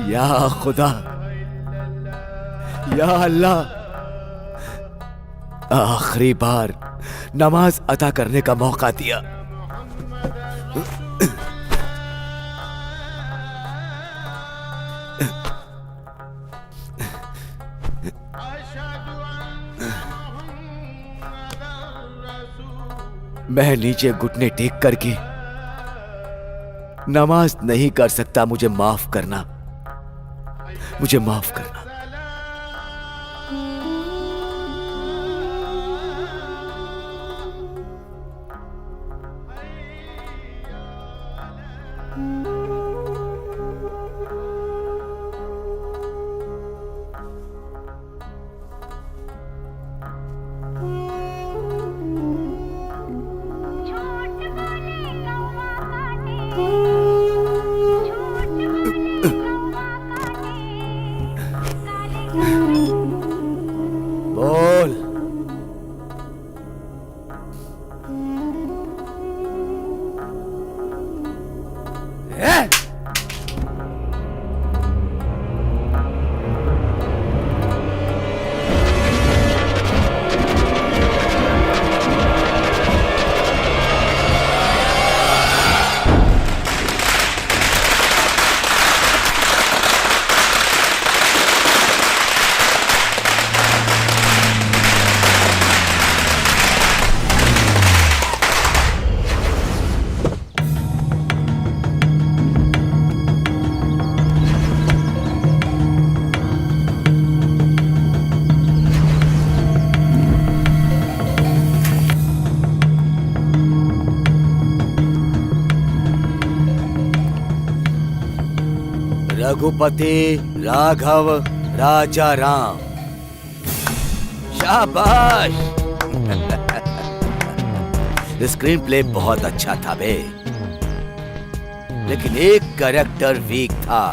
या खुदा, या अल्लाह, आखिरी बार नमाज अदा करने का मौका दिया। मैं नीचे घुटने टेक करके नमाज नहीं कर सकता। मुझे माफ करना, मुझे माफ करना। रघुपति राघव राजा राम। शाबाश। स्क्रीन प्ले बहुत अच्छा था बे, लेकिन एक कैरेक्टर वीक था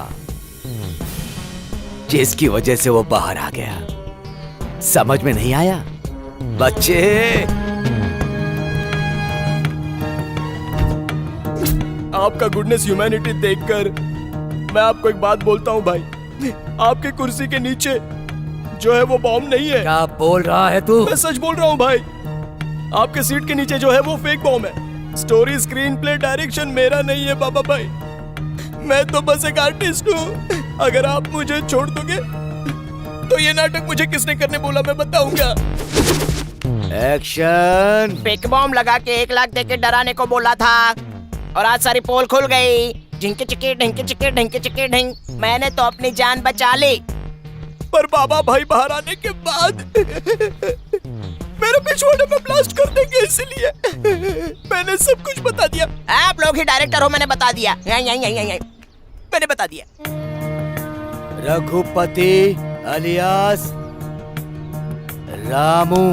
जिसकी वजह से वो बाहर आ गया। समझ में नहीं आया बच्चे? आपका गुडनेस ह्यूमैनिटी देखकर मैं आपको एक बात बोलता हूँ भाई, आपकी कुर्सी के नीचे जो है वो बॉम्ब नहीं है। क्या बोल रहा है तू? मैं सच बोल रहा हूँ भाई, आपके सीट के नीचे जो है वो फेक बॉम्ब है। स्टोरी, स्क्रीन प्ले, डायरेक्शन मेरा नहीं है बाबा भाई, मैं तो बस एक आर्टिस्ट हूँ। अगर आप मुझे छोड़ दोगे तो ये नाटक मुझे किसने करने बोला मैं बताऊंगा। एक्शन। फेक बॉम्ब लगा के 1 लाख देके डराने को बोला था और आज सारी पोल खुल गई। ढिंके चिके ढिंके चिके ढिंके चिके ढिंक, मैंने तो अपनी जान बचा ली। पर बाबा भाई बाहर आने के बाद मेरे पिछवाड़े में ब्लास्ट कर देंगे, इसलिए मैंने सब कुछ बता दिया। आप लोग ही डायरेक्टर हो, मैंने बता दिया। मैंने बता दिया। रघुपति अलियास रामू,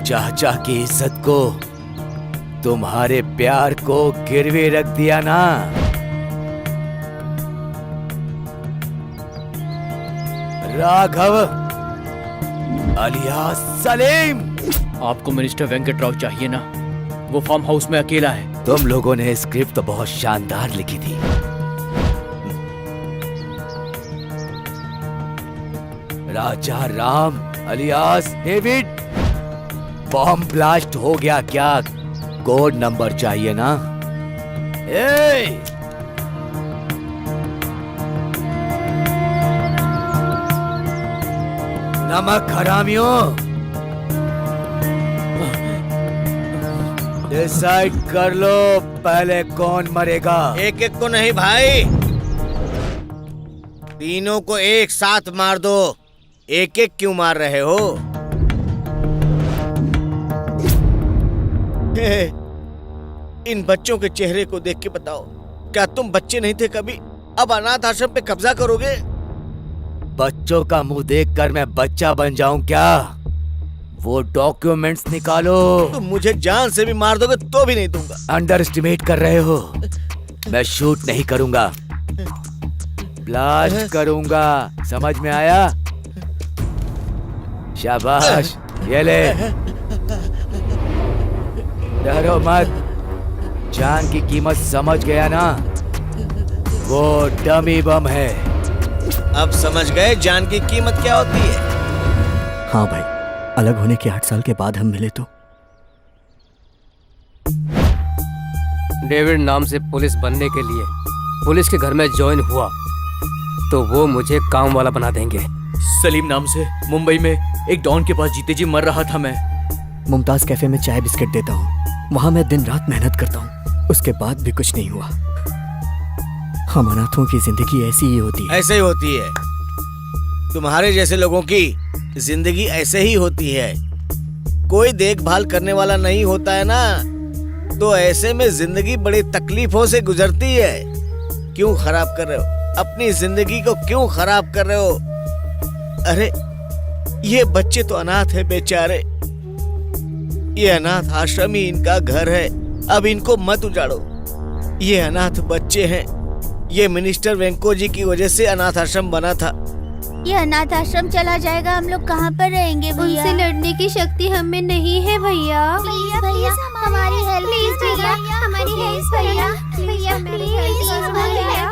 चाचा की इज्जत को, तुम्हारे प्यार को गिरवे रख दिया ना। राघव अलियास सलीम। आपको मिनिस्टर वेंकट राव चाहिए ना, वो फार्म हाउस में अकेला है। तुम लोगों ने स्क्रिप्ट तो बहुत शानदार लिखी थी, Raja Ram alias David, bomb blast हो गया क्या? कोड नंबर चाहिए ना? नमक हरामियों, डिसाइड कर लो पहले कौन मरेगा। एक एक को नहीं भाई, तीनों को एक साथ मार दो। एक एक क्यों मार रहे हो? इन बच्चों के चेहरे को देख के बताओ, क्या तुम बच्चे नहीं थे कभी? अब अनाथ आश्रम पे कब्जा करोगे? बच्चों का मुंह देखकर मैं बच्चा बन जाऊं क्या? वो डॉक्यूमेंट्स निकालो। तुम मुझे जान से भी मार दोगे तो भी नहीं दूंगा। अंडर एस्टिमेट कर रहे हो। मैं शूट नहीं करूंगा, ब्लास्ट करूंगा। समझ में आया? शाबाश, ये ले। डरो मत, जान की कीमत समझ गया ना? वो डमी बम है। अब समझ गए जान की कीमत क्या होती है? हाँ भाई, अलग होने के 8 साल के बाद हम मिले तो। डेविड नाम से पुलिस बनने के लिए पुलिस के घर में ज्वाइन हुआ तो वो मुझे काम वाला बना देंगे। सलीम नाम से मुंबई में एक डॉन के पास जीते जी मर रहा था मैं। मुमताज कैफे में चाय बिस्किट देता हूँ, वहाँ मैं दिन रात मेहनत करता हूँ, उसके बाद भी कुछ नहीं हुआ। हम अनाथों की जिंदगी ऐसी ही होती है। ऐसे ही होती है, तुम्हारे जैसे लोगों की जिंदगी ऐसे ही होती है। कोई देखभाल करने वाला नहीं होता है ना, तो ऐसे में जिंदगी बड़ी तकलीफों से गुजरती है। क्यों खराब कर रहे हो अपनी जिंदगी को? क्यों खराब कर रहे हो? अरे ये बच्चे तो अनाथ है बेचारे, ये अनाथ आश्रम ही इनका घर है। अब इनको मत उजाड़ो, ये अनाथ बच्चे हैं। ये मिनिस्टर वेंको जी की वजह से अनाथ आश्रम बना था। ये अनाथ आश्रम चला जाएगा, हम लोग कहाँ पर रहेंगे भैया? उनसे लड़ने की शक्ति हमें नहीं है भैया। भैया हमारी हेल्प प्लीज भैया, हमारी हेल्प भैया, भैया प्लीज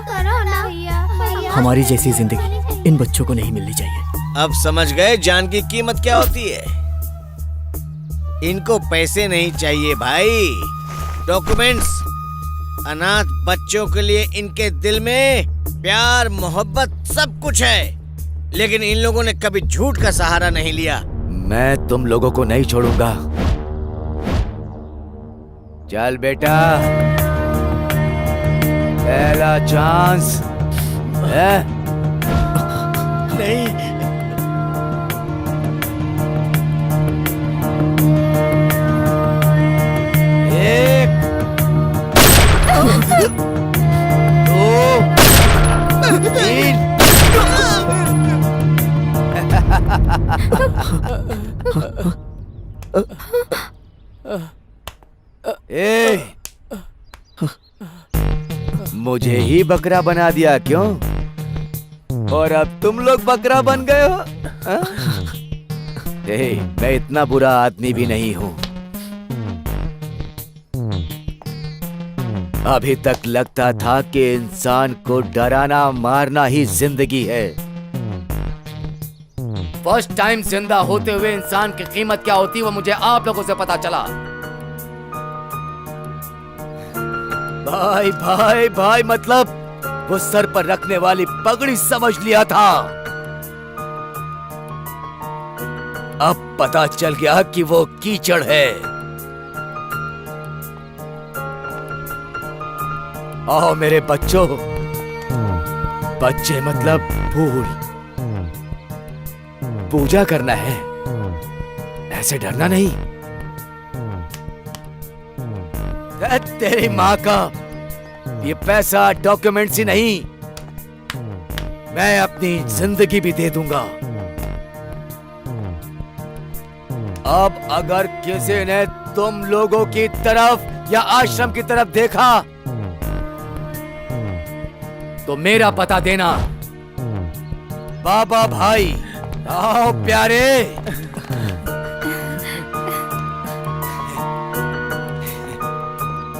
करो ना भैया। हमारी जैसी जिंदगी इन बच्चों को नहीं मिलनी चाहिए। अब समझ गए जान की कीमत क्या होती है? इनको पैसे नहीं चाहिए भाई, डॉक्यूमेंट्स। अनाथ बच्चों के लिए इनके दिल में प्यार, मोहब्बत सब कुछ है, लेकिन इन लोगों ने कभी झूठ का सहारा नहीं लिया। मैं तुम लोगों को नहीं छोड़ूंगा। चल बेटा, पहला चांस है। नहीं, एक, दो, ए, मुझे ही बकरा बना दिया क्यों? और अब तुम लोग बकरा बन गए हो? मैं इतना बुरा आदमी भी नहीं हूं। अभी तक लगता था कि इंसान को डराना मारना ही जिंदगी है। फर्स्ट टाइम जिंदा होते हुए इंसान की कीमत क्या होती है वो मुझे आप लोगों से पता चला। भाई भाई भाई मतलब वो सर पर रखने वाली पगड़ी समझ लिया था। अब पता चल गया कि वो कीचड़ है। आओ मेरे बच्चों, बच्चे मतलब फूल, पूजा करना है, ऐसे डरना नहीं। तेरी माँ का ये पैसा डॉक्यूमेंट्स ही नहीं, मैं अपनी जिंदगी भी दे दूंगा। अब अगर किसी ने तुम लोगों की तरफ या आश्रम की तरफ देखा तो मेरा पता देना। बाबा भाई, आओ प्यारे।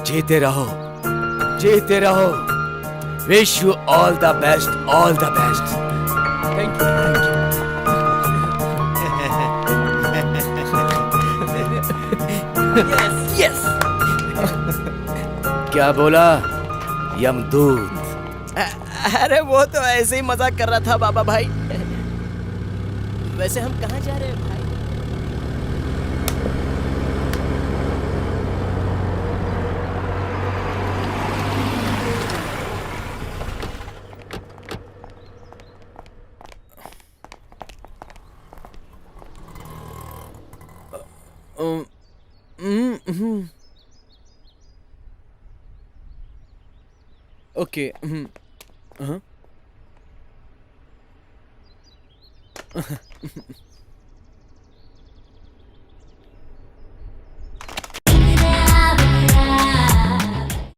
जीते रहो, जीते रहो। Wish you all the best, all the best. Thank you, thank you. Yes. क्या बोला यमदूत? अरे वो तो ऐसे ही मजाक कर रहा था बाबा भाई। वैसे हम कहाँ जा रहे हैं भाई? ओके।